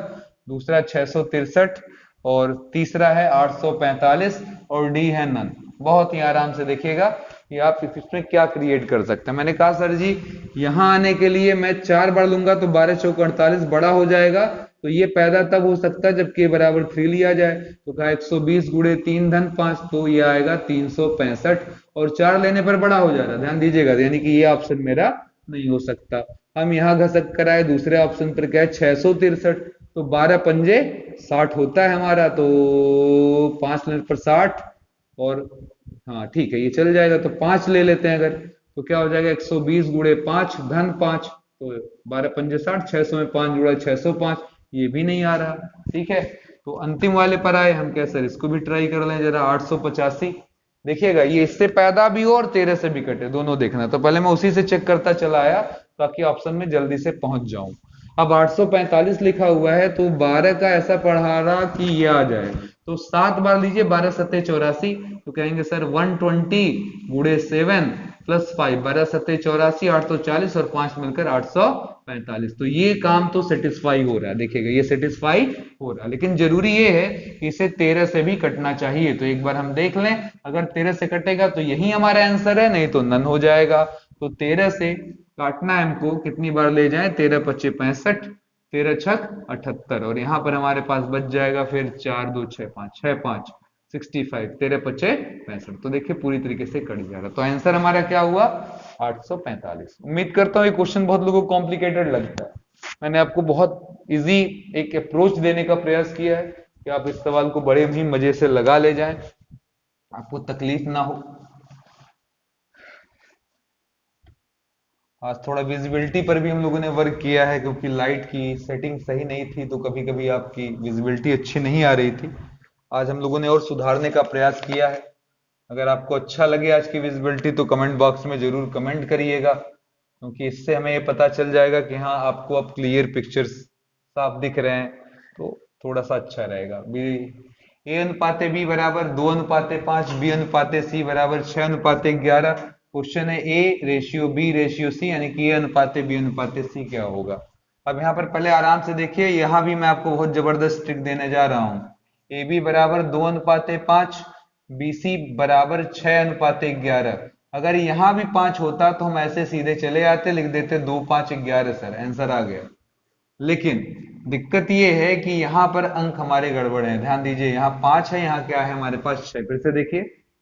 दूसरा 663 और तीसरा है 845 और डी है नन। बहुत ही आराम से देखिएगा कि आप इसमें क्या क्रिएट कर सकते हैं। मैंने कहा सर जी यहां आने के लिए मैं 4 बार लूंगा तो 12 चौक 48 बड़ा हो जाएगा, तो ये पैदा तब हो सकता है जब k बराबर 3 लिया जाए। तो कहा 120 गुणे 3 धन 5, तो ये आएगा 365 और 4 लेने पर बड़ा हो जाएगा। ध्यान दीजिएगा, यानी कि ये ऑप्शन मेरा नहीं हो सकता। हम यहां घसक कर आए दूसरे ऑप्शन पर, क्या है 663, तो 12 पंजे 60 होता है हमारा, तो 5 लेने पर 60 और हाँ ठीक है ये चल जाएगा। तो 5 ले लेते हैं अगर, तो क्या हो जाएगा 120 गुणे 5 धन 5, तो 12 पंजे 60, 600 में 5 जुड़ा 605, ये भी नहीं आ रहा। ठीक है, तो अंतिम वाले पर आए हम, क्या सर इसको भी ट्राई कर लें जरा, 885। देखिएगा ये इससे पैदा भी हो और 13 से भी कटे, दोनों देखना। तो पहले मैं उसी से चेक करता चला आया ताकि ऑप्शन में जल्दी से पहुंच जाऊं। अब 845 लिखा हुआ है तो 12 का ऐसा पढ़ा रहा कि ये आ जाए, तो 7 बार लीजिए, 12 सत्ते 84, तो कहेंगे सर 120 गुणे 7 प्लस 5, 12 सत्ते 84, 840 और 5 मिलकर 845। तो ये काम तो सेटिस्फाई हो रहा है, देखिएगा ये सेटिस्फाई हो रहा है। लेकिन जरूरी ये है कि इसे 13 से भी कटना चाहिए। तो एक बार हम देख लें, अगर 13 से कटेगा तो यही हमारा आंसर है, नहीं तो नन हो जाएगा। तो 13 से काटना है हमको, कितनी बार ले जाएं? 13 पच्चे 65, 13 छक 78 और यहाँ पर हमारे पास बच जाएगा फिर 4 2 6 5 6 5 65, 13 पच्चे 65। तो देखिए पूरी तरीके से कट जाएगा। तो आंसर हमारा क्या हुआ? 845। उम्मीद करता हूं ये क्वेश्चन बहुत लोगों को कॉम्प्लिकेटेड लगता है। मैंने आपको बहुत इजी एक अप्रोच देने का प्रयास किया है कि आप इस सवाल को बड़े ही मजे से लगा ले जाएं, आपको तकलीफ ना हो। आज थोड़ा विजिबिलिटी पर भी हम लोगों ने वर्क किया है, क्योंकि लाइट की सेटिंग सही नहीं थी तो कभी कभी आपकी विजिबिलिटी अच्छी नहीं आ रही थी। आज हम लोगों ने और सुधारने का प्रयास किया है। अगर आपको अच्छा लगे आज की विजिबिलिटी तो कमेंट बॉक्स में जरूर कमेंट करिएगा, क्योंकि इससे हमें ये पता चल जाएगा कि हाँ आपको अब क्लियर पिक्चर्स साफ दिख रहे हैं, तो थोड़ा सा अच्छा रहेगा। बी ए अनुपाते बी बराबर 2:5, बी अनुपाते सी बराबर 6:11। क्वेश्चन है A ratio B ratio C, यानी कि ए अनुपाते बी अनुपाते सी क्या होगा। अब यहाँ पर पहले आराम से देखिए, यहाँ भी मैं आपको बहुत जबरदस्त ट्रिक देने जा रहा हूँ। ए बी बराबर 2:5, बी सी बराबर 6:11। अगर यहाँ भी 5 होता तो हम ऐसे सीधे चले आते, लिख देते 2 5 11 सर, आंसर आ गया। लेकिन दिक्कत ये है कि यहां पर अंक हमारे गड़बड़ हैं। ध्यान दीजिए, यहाँ 5 है, यहाँ क्या है हमारे पास 6। फिर से देखिए,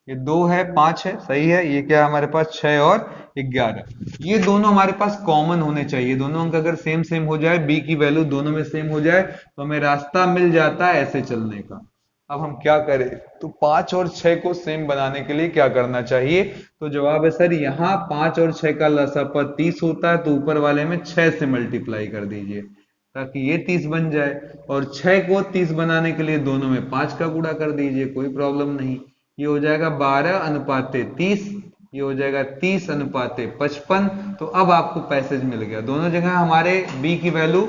ये 2 है 5 है, सही है। ये क्या है हमारे पास 6 और 11। ये दोनों हमारे पास कॉमन होने चाहिए। दोनों अंक अगर सेम सेम हो जाए, बी की वैल्यू दोनों में सेम हो जाए, तो हमें रास्ता मिल जाता है ऐसे चलने का। अब हम क्या करें, तो 5 और 6 को सेम बनाने के लिए क्या करना चाहिए? तो जवाब है सर, यहाँ 5 और 6 का लसापा 30 होता है, तो ऊपर वाले में 6 से मल्टीप्लाई कर दीजिए ताकि ये 30 बन जाए। और 6 को 30 बनाने के लिए दोनों में 5 का गुणा कर दीजिए, कोई प्रॉब्लम नहीं। ये हो जाएगा 12:30, ये हो जाएगा 30:55। तो अब आपको पैसेज मिल गया। दोनों जगह हमारे b की वैल्यू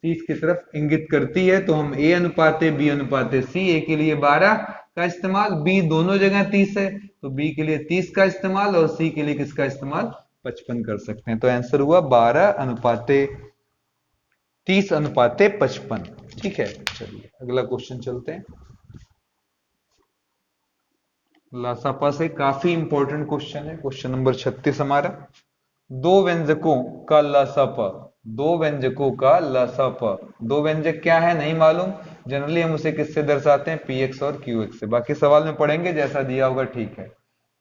30 की तरफ इंगित करती है, तो हम a अनुपाते b अनुपाते c, a के लिए 12 का इस्तेमाल, b दोनों जगह 30 है तो b के लिए 30 का इस्तेमाल, और c के लिए किसका इस्तेमाल? 55 कर सकते हैं। तो आंसर हुआ 12:30:55। ठीक है, चलिए अगला क्वेश्चन चलते हैं। लासापा से काफी इंपॉर्टेंट क्वेश्चन है, क्वेश्चन नंबर 36 हमारा। दो व्यंजकों का लासापा, दो व्यंजकों का लासापा। दो व्यंजक क्या है नहीं मालूम, जनरली हम उसे किससे दर्शाते हैं? px और qx से। बाकी सवाल में पढ़ेंगे, जैसा दिया होगा ठीक है।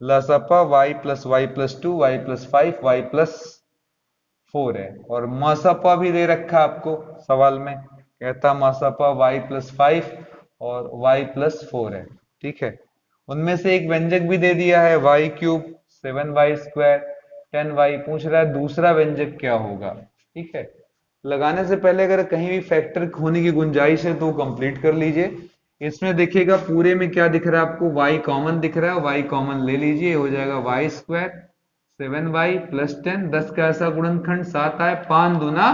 लासापा y + y + 2, y + 5, y + 4 है। और मासापा भी दे रखा आपको सवाल में, कहता मासापा y + 5 और y + 4 है। ठीक है, उनमें से एक व्यंजक भी दे दिया है y³ 7y², 10y। पूछ रहा है दूसरा व्यंजक क्या होगा। ठीक है, लगाने से पहले अगर कहीं भी फैक्टर होने की गुंजाइश है तो कंप्लीट कर लीजिए। इसमें देखिएगा पूरे में क्या दिख रहा है आपको? y कॉमन दिख रहा है, y कॉमन ले लीजिए, हो जाएगा y² 7y + 10, 10 का ऐसा गुणनखंड 7 आए, 5 दूना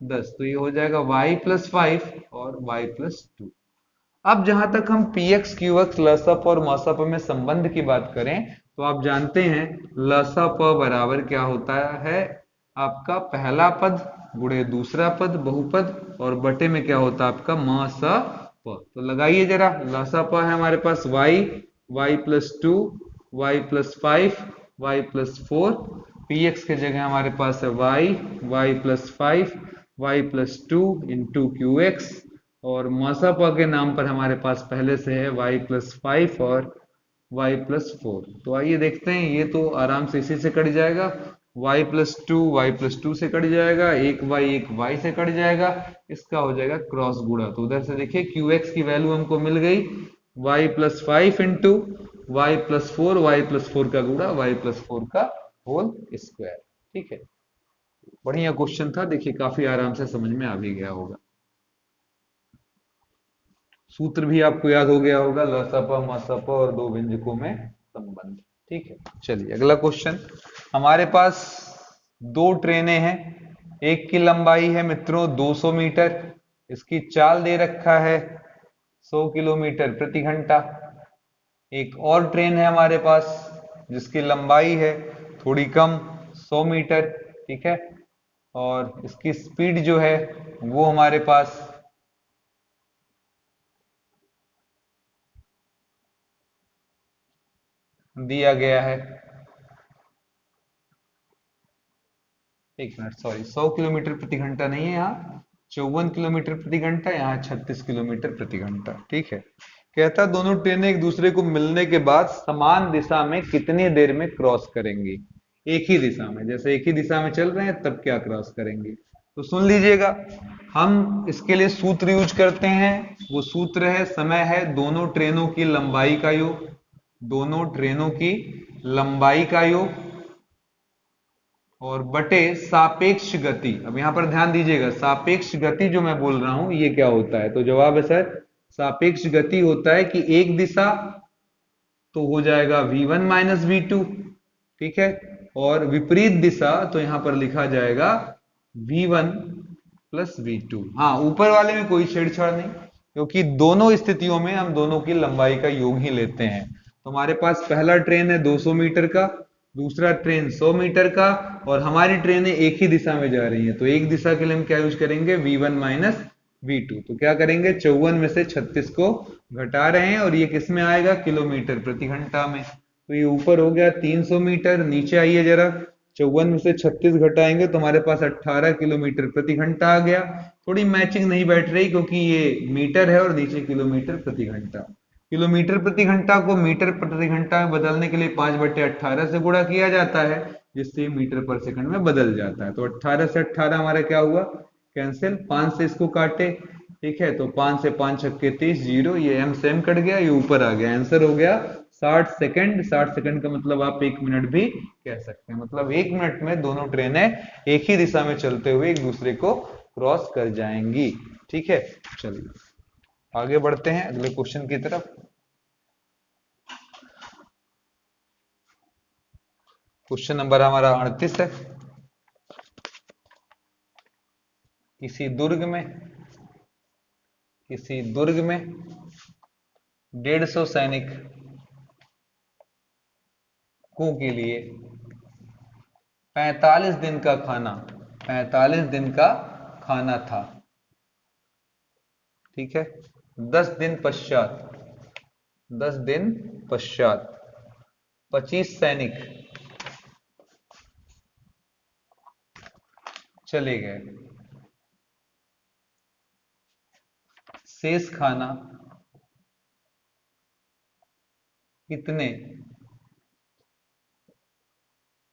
10, तो ये हो जाएगा y + 5 और y + 2। अब जहां तक हम px qx लसप और मसप में संबंध की बात करें, तो आप जानते हैं लसप बराबर क्या होता है? आपका पहला पद गुणे दूसरा पद बहुपद, और बटे में क्या होता है आपका? मसप। तो लगाइए जरा, लसप है हमारे पास y, y + 2, y + 5, y + 4। px के जगह हमारे पास है y, y + 5, y + 2 into qx, और मासापा के नाम पर हमारे पास पहले से है y + 5 और y + 4। तो आइए देखते हैं, ये तो आराम से इसी से कट जाएगा, y + 2 y + 2 से कट जाएगा, एक y से कट जाएगा, इसका हो जाएगा क्रॉस गुणा। तो उधर से देखिए qx की वैल्यू हमको मिल गई y + 5 इंटू y + 4, y + 4 का गुणा y + 4 का होल स्क्वायर। ठीक है, बढ़िया क्वेश्चन था, देखिए काफी आराम से समझ में आ भी गया होगा। सूत्र भी आपको याद हो गया होगा, लसपा मसपा और दो व्यंजकों में संबंध। ठीक है, चलिए अगला क्वेश्चन। हमारे पास दो ट्रेनें हैं, एक की लंबाई है मित्रों 200 मीटर, इसकी चाल दे रखा है 100 किलोमीटर प्रति घंटा। एक और ट्रेन है हमारे पास जिसकी लंबाई है थोड़ी कम 100 मीटर। ठीक है, और इसकी स्पीड जो है वो हमारे पास दिया गया है, एक मिनट सॉरी, 100 किलोमीटर प्रति घंटा नहीं है, यहाँ 54 किलोमीटर प्रति घंटा, यहाँ 36 किलोमीटर प्रति घंटा। ठीक है, कहता दोनों ट्रेनें एक दूसरे को मिलने के बाद समान दिशा में कितनी देर में क्रॉस करेंगी। एक ही दिशा में, जैसे एक ही दिशा में चल रहे हैं तब क्या क्रॉस करेंगे। तो सुन लीजिएगा, हम इसके लिए सूत्र यूज करते हैं। वो सूत्र है, समय है दोनों ट्रेनों की लंबाई का योग, दोनों ट्रेनों की लंबाई का योग, और बटे सापेक्ष गति। अब यहां पर ध्यान दीजिएगा, सापेक्ष गति जो मैं बोल रहा हूं ये क्या होता है, तो जवाब है सर सापेक्ष गति होता है कि एक दिशा तो हो जाएगा v1 माइनस वी2, ठीक है, और विपरीत दिशा तो यहां पर लिखा जाएगा v1 प्लस वी2। हाँ, ऊपर वाले में कोई छेड़छाड़ नहीं, क्योंकि दोनों स्थितियों में हम दोनों की लंबाई का योग ही लेते हैं। तो हमारे पास पहला ट्रेन है 200 मीटर का, दूसरा ट्रेन 100 मीटर का, और हमारी ट्रेनें एक ही दिशा में जा रही हैं, तो एक दिशा के लिए हम क्या यूज करेंगे, v1 माइनस v2। तो क्या करेंगे, 54 में से 36 को घटा रहे हैं, और ये किस में आएगा, किलोमीटर प्रति घंटा में। तो ये ऊपर हो गया 300 मीटर, नीचे आइए जरा, 54 में से 36 घटाएंगे तो हमारे पास 18 किलोमीटर प्रति घंटा आ गया। थोड़ी मैचिंग नहीं बैठ रही क्योंकि ये मीटर है और नीचे किलोमीटर प्रति घंटा। किलोमीटर प्रति घंटा को मीटर प्रति घंटा में बदलने के लिए 5/18 से गुणा किया जाता है, जिससे मीटर पर सेकंड में बदल जाता है। तो 18 से 18 हमारा क्या हुआ, कैंसिल, 5 से इसको काटे, ठीक है, तो 5 से 5 छक्के 30, 0, ये एम से एम कट गया, ये ऊपर आ गया, आंसर हो गया 60 सेकंड। 60 सेकंड का मतलब आप 1 मिनट भी कह सकते हैं, मतलब 1 मिनट में दोनों ट्रेनें एक ही दिशा में चलते हुए एक दूसरे को क्रॉस कर जाएंगी। ठीक है, चलिए आगे बढ़ते हैं अगले क्वेश्चन की तरफ। क्वेश्चन नंबर हमारा 38 है। किसी दुर्ग में 150 सैनिकों के लिए 45 दिन का खाना था, ठीक है। 10 दिन पश्चात 25 सैनिक चले गए, शेष खाना कितने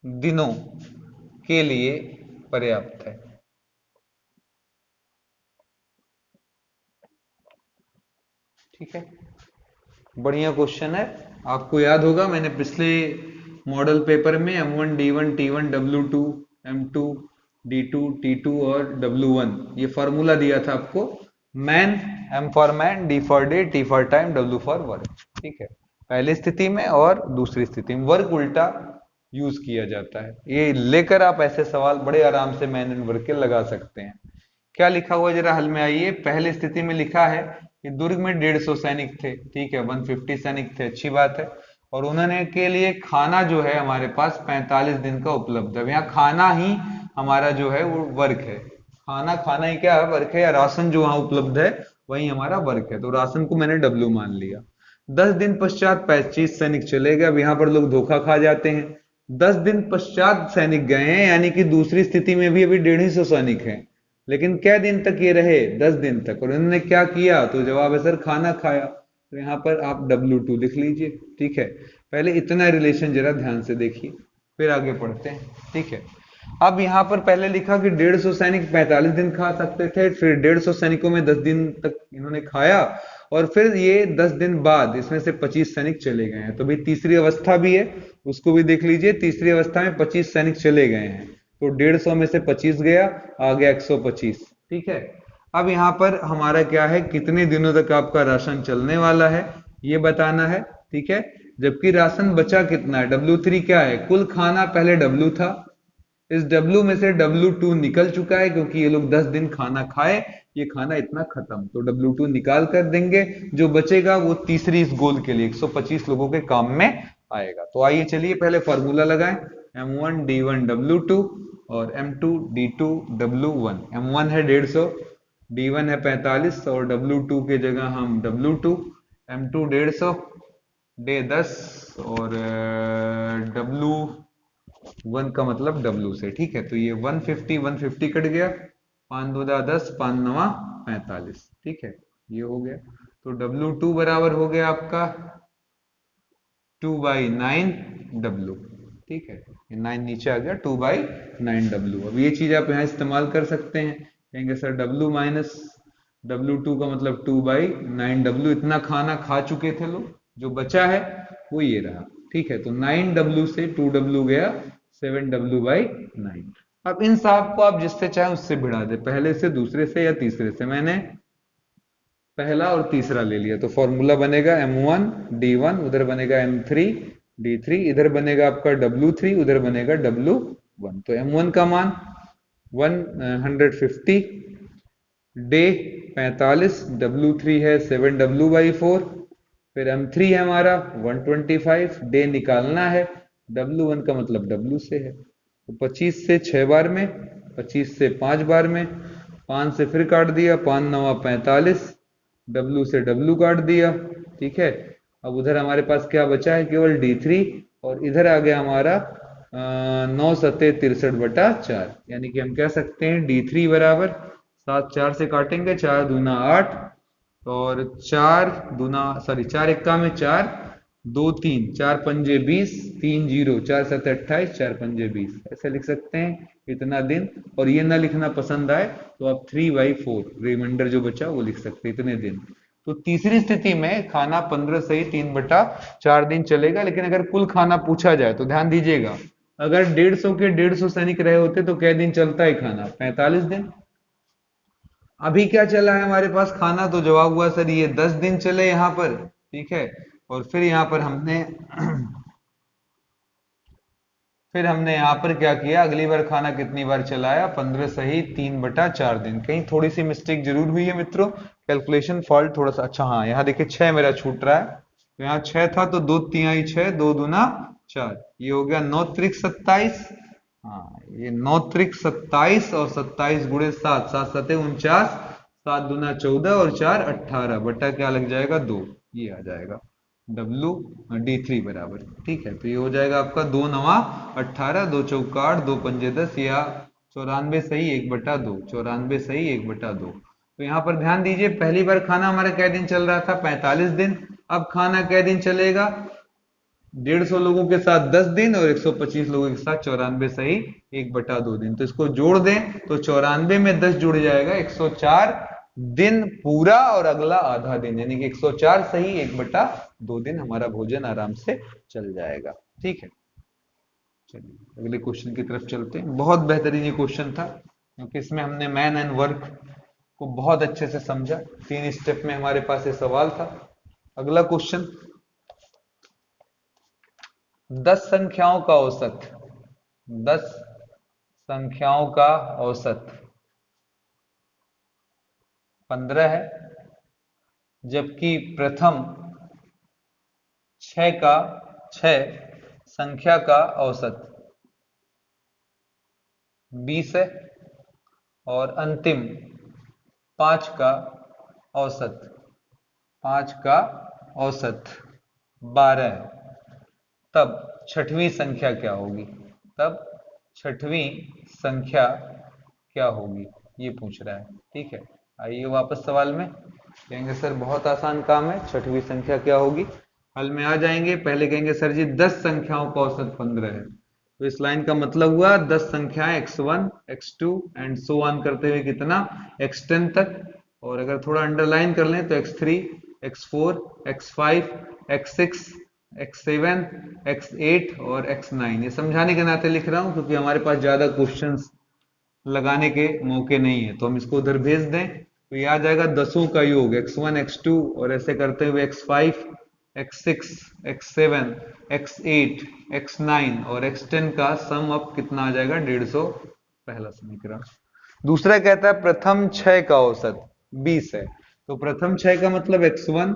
दिनों के लिए पर्याप्त है। ठीक है, बढ़िया क्वेश्चन है। आपको याद होगा मैंने पिछले मॉडल पेपर में M1 D1 T1 W2 M2 D2 T2 और W1 ये फॉर्मूला दिया था आपको, man, M for man, D for day, T for time, W for work. ठीक है, पहली स्थिति में और दूसरी स्थिति में वर्क उल्टा यूज किया जाता है। ये लेकर आप ऐसे सवाल बड़े आराम से मैन एंड वर्क के लगा सकते हैं। क्या लिखा हुआ जरा हल में आइए। पहली स्थिति में लिखा है कि दुर्ग में 150 सैनिक थे, ठीक है, 150 सैनिक थे, अच्छी बात है, और उन्होंने के लिए खाना जो है हमारे पास 45 दिन का उपलब्ध है। यहाँ खाना ही हमारा जो है वो वर्क है, खाना ही क्या है, वर्क है, या राशन जो वहां उपलब्ध है वही हमारा वर्क है। तो राशन को मैंने W मान लिया। 10 दिन पश्चात 25 सैनिक चले गए। अब यहाँ पर लोग धोखा खा जाते हैं, 10 दिन पश्चात सैनिक गए हैं, यानी कि दूसरी स्थिति में भी अभी 150 सैनिक हैं, लेकिन क्या दिन तक ये रहे, 10 दिन तक, और इन्होंने क्या किया, तो जवाब है सर खाना खाया। तो यहां पर आप W2 लिख लीजिए। ठीक है, पहले इतना रिलेशन जरा ध्यान से देखिए, फिर आगे पढ़ते हैं। ठीक है, अब यहां पर पहले लिखा कि 150 सैनिक 45 दिन खा सकते थे, फिर 150 सैनिकों में 10 दिन तक इन्होंने खाया, और फिर ये 10 दिन बाद इसमें से 25 सैनिक चले गए हैं। तो भाई तीसरी अवस्था भी है, उसको भी देख लीजिए। तीसरी अवस्था में 25 सैनिक चले गए हैं, तो 150 में से 25 गया, आ गया 125। ठीक है, अब यहां पर हमारा क्या है, कितने दिनों तक आपका राशन चलने वाला है ये बताना है। ठीक है, जबकि राशन बचा कितना है, W3 क्या है, कुल खाना पहले W था, इस W में से W2 निकल चुका है क्योंकि ये लोग 10 दिन खाना खाए, ये खाना इतना खत्म, तो W2 निकाल कर देंगे, जो बचेगा वो तीसरी इस गोल के लिए 125 लोगों के काम में आएगा। तो आइए चलिए पहले फॉर्मूला लगाएं, M1 D1 W2 और M2 D2 W1। M1 है 150, D1 है 45, और W2 के जगह हम W2, M2 150, डे 10, और W1 का मतलब W से। ठीक है, तो ये 150 कट गया, 5 2 10, 5 9 45। ठीक है, ये हो गया, तो W2 बराबर हो गया आपका 2/9 W। ठीक है, ये 9 नीचे आ गया, 2/9W। अब ये चीज आप यहाँ इस्तेमाल कर सकते हैं, कहेंगे सर W माइनस W2 का मतलब 2/9W। इतना खाना खा चुके थे लोग, जो बचा है वो ये रहा। ठीक है, तो 9W से 2W गया, 7W/9। अब इन साहब को आप जिससे चाहे उससे भिड़ा दे, पहले से, दूसरे से या तीसरे से। मैंने पहला और तीसरा ले लिया, तो फॉर्मूला बनेगा M1 D1, उधर बनेगा M3 D3, इधर बनेगा आपका W3, उधर बनेगा W1। तो M1 का मान 150, डे 45, W3 है 7W/4, फिर M3 है हमारा 125, डे निकालना है, W1 का मतलब W से है, तो 25 से 6 बार में, 25 से 5 बार में, 5 से फिर काट दिया, 5 9 45, W से W काट दिया। ठीक है, अब उधर हमारे पास क्या बचा है, केवल D3, और इधर आ गया हमारा 9 सत्ते 63/4, यानी कि हम कह सकते हैं D3 बराबर 7 4 से काटेंगे, 4 दूना 8, और 4 एक्का में 4, 2 3, 4 पंजे 20, 3 0, 4 7 28, 4 पंजे 20, ऐसे लिख सकते हैं इतना दिन। और ये ना लिखना पसंद आए तो आप 3/4 रिमाइंडर जो बचा वो लिख सकते हैं, इतने दिन। तो तीसरी स्थिति में खाना 15 सही 3/4 दिन चलेगा। लेकिन अगर कुल खाना पूछा जाए तो ध्यान दीजिएगा, अगर 150 के 150 सैनिक रहे होते तो कै दिन चलता है खाना, 45 दिन। अभी क्या चला है हमारे पास खाना, तो जवाब हुआ सर ये 10 दिन चले यहाँ पर। ठीक है, और फिर यहाँ पर हमने यहाँ पर क्या किया, अगली बार खाना कितनी बार चलाया, 15 सही 3/4 दिन। कहीं थोड़ी सी मिस्टेक जरूर हुई है मित्रों, कैलकुलेशन फॉल्ट थोड़ा सा। अच्छा हाँ, यहाँ देखिए 6 मेरा छूट रहा है, तो यहाँ 6 था तो 2 तिहाई 6, 2 दूना 4, ये हो गया 9 त्रिक 27। हाँ, ये 9 त्रिक 27 और 27 गुणे 7, 7 सते 49, 7 दूना 14 और 4 18, बटा क्या लग जाएगा 2, ये आ जाएगा D3 बराबर। ठीक है, तो ये हो जाएगा आपका 2 9 18, 2 चौका 8, 2 पंजे 10, या 94 सही 1/2, 94 सही 1/2। तो यहाँ पर ध्यान दीजिए, पहली बार खाना हमारा कै दिन चल रहा था, 45 दिन। अब खाना कै दिन चलेगा, 150 लोगों के साथ 10 दिन और 125 लोगों के साथ 94 सही 1/2 दिन। तो इसको जोड़ दें तो 94 में 10 जुड़ जाएगा, 104 दिन पूरा, और अगला आधा दिन, यानी कि 104 सही 1/2 दिन हमारा भोजन आराम से चल जाएगा। ठीक है, चलिए अगले क्वेश्चन की तरफ चलते हैं। बहुत बेहतरीन ये क्वेश्चन था, क्योंकि इसमें हमने मैन एंड वर्क को बहुत अच्छे से समझा। 3 स्टेप में हमारे पास ये सवाल था। अगला क्वेश्चन, 10 संख्याओं का औसत, 10 संख्याओं का औसत 15 है, जबकि प्रथम 6 संख्या का औसत 20 है, और अंतिम 5 का औसत 12 है। तब छठवीं संख्या क्या होगी, तब छठवीं संख्या क्या होगी, ये पूछ रहा है। ठीक है, आइए वापस सवाल में। कहेंगे सर बहुत आसान काम है, छठवीं संख्या क्या होगी, हल में आ जाएंगे। पहले कहेंगे सर जी 10 संख्याओं का औसत 15 है, तो इस लाइन का मतलब हुआ 10 संख्याएं x1 x2 and so on करते हुए कितना, x10 तक। और अगर थोड़ा अंडरलाइन कर लें तो x3 x4 x5 x6 x7 x8 और x9। ये समझाने के नाते लिख रहा हूं, क्योंकि हमारे पास ज्यादा क्वेश्चंस लगाने के मौके नहीं है, तो हम इसको उधर भेज दें तो ये आ जाएगा 10 का योग, x1 x2 और ऐसे करते हुए x5 x6 x7 x8 x9 और x10 का सम अप कितना आ जाएगा, 150। पहला समीकरण। दूसरा कहता है प्रथम 6 का औसत 20 है, तो प्रथम 6 का मतलब x1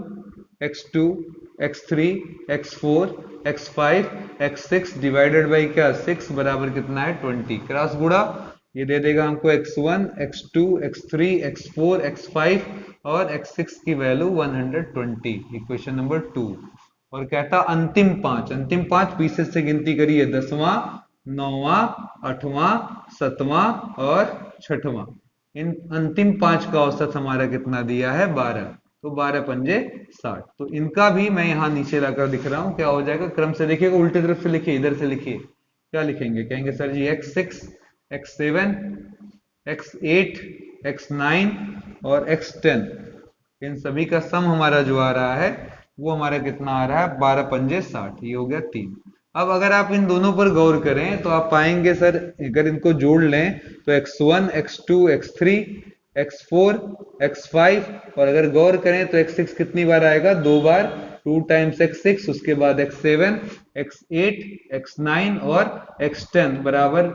x2 x3 x4 x5 x6 divided by क्या, 6 बराबर कितना है 20। क्रॉस गुणा, ये दे देगा हमको x1 x2 x3 x4 x5 और x6 की वैल्यू 120, इक्वेशन नंबर 2। और कहता अंतिम 5 पीसेस से गिनती करिए, 10वां 9वां 8वां 7वां और 6वां। इन अंतिम 5 का औसत हमारा कितना दिया है, 12, तो 12 पंजे 60। तो इनका भी मैं यहाँ नीचे लाकर दिख रहा हूँ, क्या हो जाएगा, क्रम से देखिएगा, उल्टे तरफ से लिखिए, इधर से लिखिए, क्या लिखेंगे, कहेंगे सर जी x6, x7, x8, x9 और x10, इन सभी का सम हमारा जो आ रहा है वो हमारा कितना आ रहा है, 12 पंजे 60, ये हो गया 3। अब अगर आप इन दोनों पर गौर करें तो आप पाएंगे सर, अगर इनको जोड़ लें तो x1, x2, x3, x4, x5, और अगर गौर करें तो x6 कितनी बार आएगा, 2 बार, 2 टाइम्स x6, उसके बाद x7, x8, x9 और x10 बराबर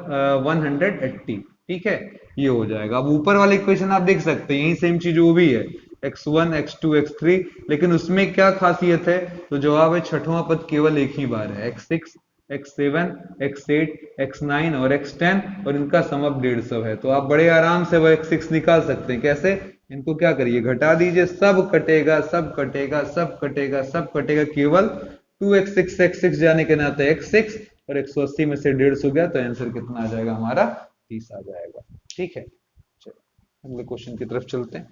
180। ठीक है, ये हो जाएगा। अब ऊपर वाले इक्वेशन आप देख सकते हैं, यही सेम चीज वो भी है, x1, x2, x3, लेकिन उसमें क्या खासियत है, तो जवाब है छठवां पद केवल एक ही बार है, x6, x7, x8, x9 और x10, और इनका सम अब 150 है। तो आप बड़े आराम से वो x6 निकाल सकते हैं। कैसे, इनको क्या करिए, घटा दीजिए, सब कटेगा, सब कटेगा, सब कटेगा, सब कटेगा, केवल 2x6 x6 जाने के नाते x6, और 180 में से 150 गया तो आंसर कितना आ जाएगा हमारा, 30 आ जाएगा। ठीक है, चलो अगले क्वेश्चन की तरफ चलते हैं।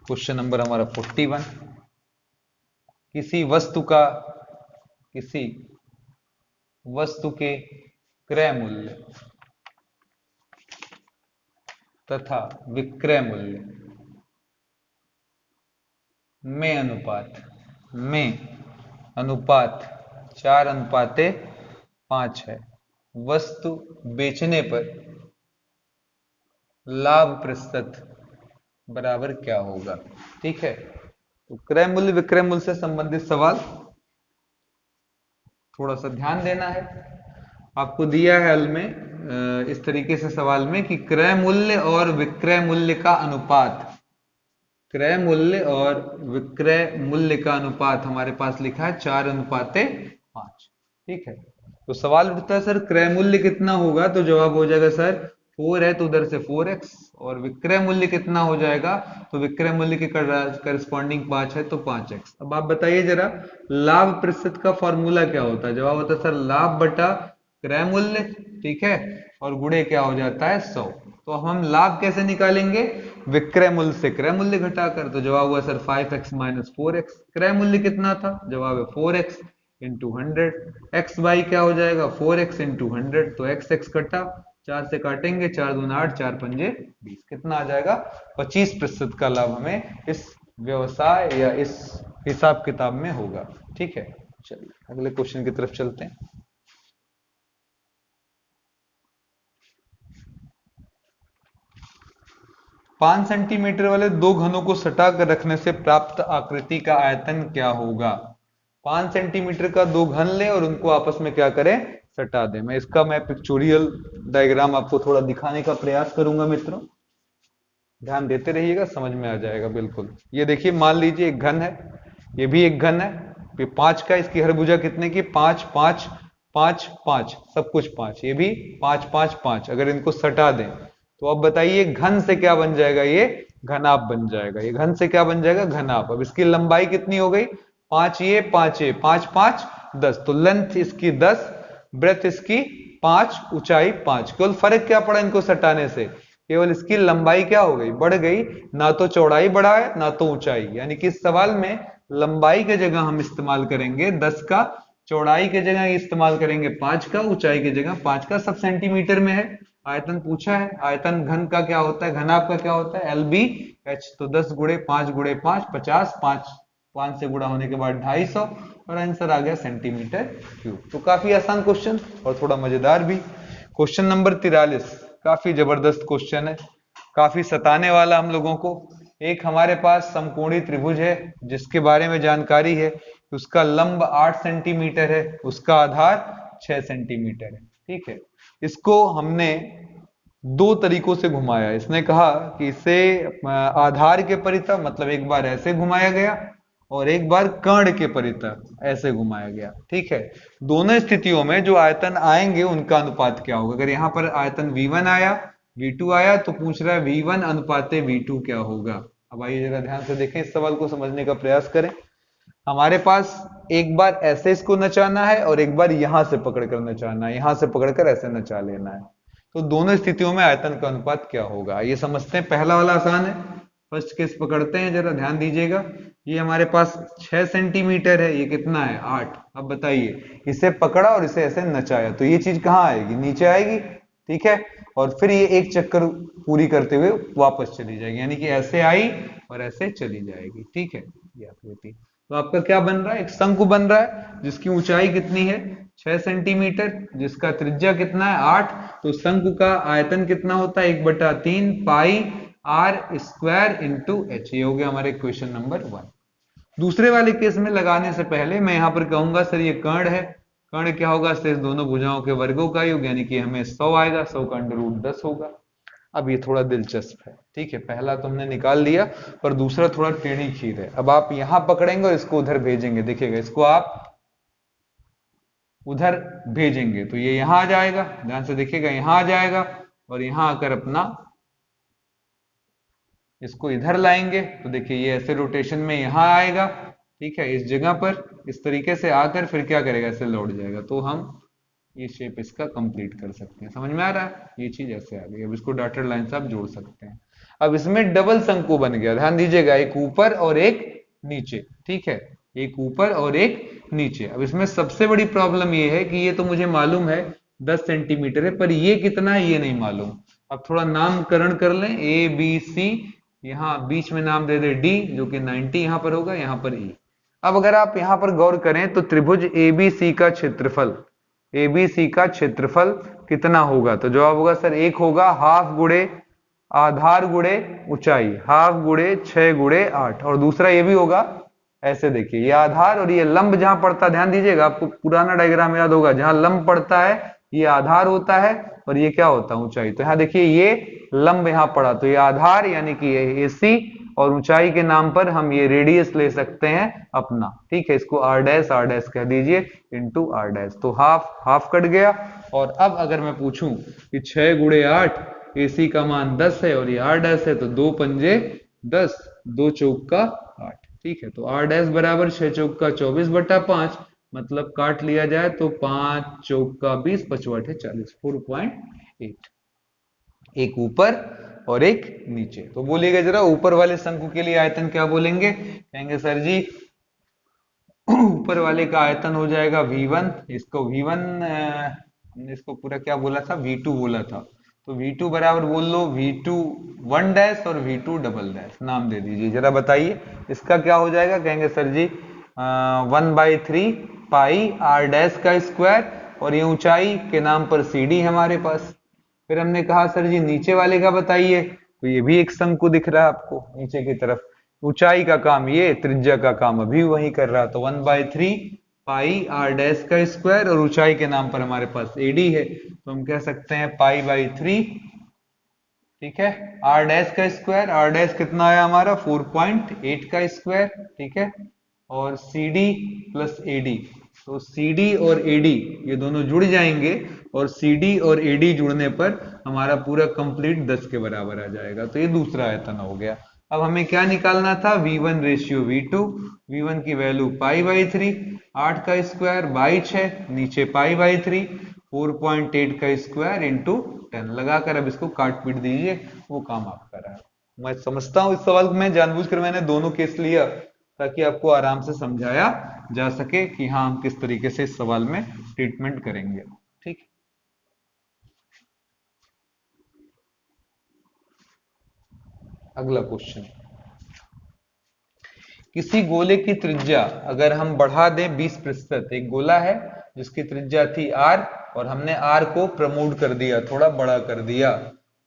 क्वेश्चन नंबर हमारा 41, किसी वस्तु के क्रय मूल्य तथा विक्रय मूल्य में अनुपात 4:5 है। वस्तु बेचने पर लाभ प्रतिशत बराबर क्या होगा। ठीक है, तो क्रय मूल्य विक्रय मूल्य से संबंधित सवाल, थोड़ा सा ध्यान देना है। आपको दिया है हल में इस तरीके से सवाल में कि क्रय मूल्य और विक्रय मूल्य का अनुपात, क्रय मूल्य और विक्रय मूल्य का अनुपात हमारे पास लिखा है 4:5। ठीक है, तो सवाल उठता है सर क्रय मूल्य कितना होगा, तो जवाब हो जाएगा सर 4 है तो उधर से 4x, और विक्रय मूल्य कितना हो जाएगा, तो विक्रय मूल्य के करस्पॉन्डिंग 5 है तो 5x। अब आप बताइए जरा, लाभ प्रतिशत का फॉर्मूला क्या होता है, जवाब होता है सर लाभ बटा क्रय मूल्य। ठीक है, और गुणे क्या हो जाता है 100। तो हम लाभ कैसे निकालेंगे, विक्रय मूल्य से क्रय मूल्य घटाकर, तो जवाब हुआ सर 5x - 4x। क्रय मूल्य कितना था, जवाब है 4x इंटू 100, एक्स वाई क्या हो जाएगा 4x इंटू 100, तो x कटा, 4 से काटेंगे, 4 दूना 8, 4 पंजे 20, कितना आ जाएगा 25% का लाभ हमें इस व्यवसाय या इस हिसाब किताब में होगा। ठीक है, चलिए अगले क्वेश्चन की तरफ चलते हैं। पांच सेंटीमीटर वाले दो घनों को सटा कर रखने से प्राप्त आकृति का आयतन क्या होगा। 5 सेंटीमीटर का दो घन ले और उनको आपस में क्या करें, सटा दें। मैं पिक्चोरियल डायग्राम आपको थोड़ा दिखाने का प्रयास करूंगा मित्रों, ध्यान देते रहिएगा, समझ में आ जाएगा बिल्कुल। ये देखिए, मान लीजिए एक घन है, ये भी एक घन है, ये 5 का, इसकी हर भुजा कितने की 5 5 5 5, सब कुछ 5, ये भी 5 5 5। अगर इनको सटा दें तो अब बताइए घन से क्या बन जाएगा, ये घनाभ बन जाएगा। ये घन से क्या बन जाएगा, घनाभ। अब इसकी लंबाई कितनी हो गई, 5 ये 5 ये, 5 5 10, तो लेंथ इसकी 10, ब्रेथ इसकी 5, ऊंचाई 5। केवल फर्क क्या पड़ा इनको सटाने से, केवल इसकी लंबाई क्या हो गई, बढ़ गई, ना तो चौड़ाई बढ़ा है ना तो ऊंचाई। यानी कि इस सवाल में लंबाई के जगह हम इस्तेमाल करेंगे 10 का, चौड़ाई के जगह इस्तेमाल करेंगे 5 का, ऊंचाई की जगह 5 का। सब सेंटीमीटर में है, आयतन पूछा है, आयतन घन का क्या होता है, घनाभ का क्या होता है, LBH। तो 10 गुणे 5 गुणे 5 50, 5 से गुणा होने के बाद 250, और आंसर आ गया सेंटीमीटर क्यूब। तो काफी आसान क्वेश्चन और थोड़ा मजेदार भी। क्वेश्चन नंबर 43 काफी जबरदस्त क्वेश्चन है, काफी सताने वाला हम लोगों को। एक हमारे पास समकोणीय त्रिभुज है जिसके बारे में जानकारी है, उसका लंब 8 सेंटीमीटर है, उसका आधार 6 सेंटीमीटर है। ठीक है, इसको हमने दो तरीकों से घुमाया। इसने कहा कि इसे आधार के परितः, मतलब एक बार ऐसे घुमाया गया और एक बार कर्ण के परितः ऐसे घुमाया गया। ठीक है, दोनों स्थितियों में जो आयतन आएंगे उनका अनुपात क्या होगा। अगर यहां पर आयतन V1 आया, V2 आया, तो पूछ रहा है V1 अनुपाते V2 क्या होगा। अब आइए जरा ध्यान से देखें, इस सवाल को समझने का प्रयास करें। हमारे पास एक बार ऐसे इसको नचाना है और एक बार यहां से पकड़कर नचाना है, यहां से पकड़कर ऐसे नचा लेना है। तो दोनों स्थितियों में आयतन का अनुपात क्या होगा, ये समझते हैं। पहला वाला आसान है, फर्स्ट केस पकड़ते हैं, जरा ध्यान दीजिएगा। ये हमारे पास 6 सेंटीमीटर है, ये कितना है 8। अब बताइए, इसे पकड़ा और इसे ऐसे नचाया तो ये चीज कहाँ आएगी, नीचे आएगी, ठीक है। और फिर ये एक चक्कर पूरी करते हुए वापस चली जाएगी, यानी कि ऐसे आई और ऐसे चली जाएगी, ठीक है। ये आकृति तो आपका क्या बन रहा है, एक शंकु बन रहा है जिसकी ऊंचाई कितनी है 6 सेंटीमीटर, जिसका त्रिज्या कितना है 8। तो शंकु का आयतन कितना होता है 1/3 pi are square into H. ये हो गया हमारे क्वेश्चन नंबर 1। दूसरे वाले केस में लगाने से पहले मैं यहां पर कहूंगा सर ये कर्ण है, कर्ण क्या होगा शेष दोनों भुजाओं के वर्गों का योग, यानी कि हमें 100 आएगा, 100 का √10 होगा। अब ये थोड़ा दिलचस्प है, ठीक है। पहला तो हमने निकाल लिया, पर दूसरा थोड़ा टेढ़ी खीर है। अब आप यहां पकड़ेंगे और इसको उधर भेजेंगे, देखिएगा इसको आप उधर भेजेंगे तो ये यहां आ जाएगा, ध्यान से देखिएगा, यहां आ जाएगा और यहां आकर अपना इसको इधर लाएंगे तो देखिए ये ऐसे रोटेशन में यहां आएगा, ठीक है, इस जगह पर इस तरीके से आकर फिर क्या करेगा, ऐसे लौट जाएगा। तो हम ये शेप इसका कंप्लीट कर सकते हैं। समझ में आ रहा है, ये चीज ऐसे आ गई। अब इसको डॉटेड लाइन से आप जोड़ सकते हैं। अब इसमें डबल शंकु बन गया, ध्यान दीजिएगा, एक ऊपर और एक नीचे, ठीक है, एक ऊपर और एक नीचे। अब इसमें सबसे बड़ी प्रॉब्लम ये है कि ये तो मुझे मालूम है 10 सेंटीमीटर है, पर ये कितना है ये नहीं मालूम। अब थोड़ा नामकरण कर लें, ए बी सी, यहाँ बीच में नाम दे दे डी, जो कि 90 यहां पर होगा, यहां पर ई। अब अगर आप यहां पर गौर करें तो त्रिभुज एबीसी का क्षेत्रफल, एबीसी का क्षेत्रफल कितना होगा, तो जवाब होगा सर एक होगा हाफ गुणे आधार गुणे ऊंचाई, हाफ गुणे 6 गुणे 8। और दूसरा ये भी होगा, ऐसे देखिए ये आधार और ये लंब जहां पड़ता है, ध्यान दीजिएगा, आपको पुराना डायग्राम याद होगा, जहां लंब पड़ता है ये आधार होता है और ये क्या होता है ऊंचाई। तो यहां देखिए ये लंब यहां पड़ा तो ये आधार यानी कि ये एसी, और ऊंचाई के नाम पर हम ये रेडियस ले सकते हैं अपना, ठीक है। इसको आर डैश कह दीजिए इंटू आर डैश। तो हाफ हाफ कट गया। और अब अगर मैं पूछूं कि 6 गुणे 8, एसी का मान 10 है और ये आर डैश है, तो 2 पंजे 10, 2 चौक का 8, ठीक है। तो आर डैश बराबर 6 चौक का 24/5, मतलब काट लिया जाए तो 5 चौक का 20, 5 8 40, 4.8। एक ऊपर और एक नीचे। तो बोलिएगा जरा ऊपर वाले शंकु के लिए आयतन क्या बोलेंगे, कहेंगे सर जी ऊपर वाले का आयतन हो जाएगा V1, इसको V1 हमने इसको पूरा क्या बोला था V2 बोला था, तो V2 बराबर बोल लो V2 1 डैश और V2 डबल डैश, नाम दे दीजिए। जरा बताइए इसका क्या हो जाएगा, कहेंगे sir ji 1/3 pi r dash का स्क्वायर, और ये ऊंचाई के नाम पर CD हमारे पास। फिर हमने कहा सर जी नीचे वाले का बताइए, तो ये भी एक शंकु दिख रहा है आपको नीचे की तरफ, ऊंचाई का काम ये, त्रिज्या का काम अभी वही कर रहा, तो 1/3 पाई आर डैश का स्क्वायर, और ऊंचाई के नाम पर हमारे पास AD है, तो हम कह सकते हैं पाई/3, ठीक है, आर डैश का स्क्वायर, आर डैश कितना आया हमारा 4.8 का स्क्वायर, ठीक है, और CD प्लस AD, तो CD और AD ये दोनों जुड़ जाएंगे, और CD और AD जुड़ने पर हमारा पूरा कंप्लीट 10 के बराबर आ जाएगा। तो ये दूसरा आयतन हो गया। अब हमें क्या निकालना था, V1 रेशियो V2, V1 की वैल्यू पाई/3, 8 का स्क्वायर बाई 6, नीचे पाई/3, 4.8 का स्क्वायर इंटू 10 लगाकर अब इसको काट पीट दीजिए, वो काम आपका रहा। मैं समझता हूं इस सवाल में जानबूझकर मैंने दोनों केस लिया ताकि आपको आराम से समझाया जा सके कि हाँ हम किस तरीके से इस सवाल में ट्रीटमेंट करेंगे, ठीक। अगला क्वेश्चन, किसी गोले की त्रिज्या अगर हम बढ़ा दें 20%, एक गोला है जिसकी त्रिज्या थी r और हमने r को प्रमोट कर दिया, थोड़ा बड़ा कर दिया,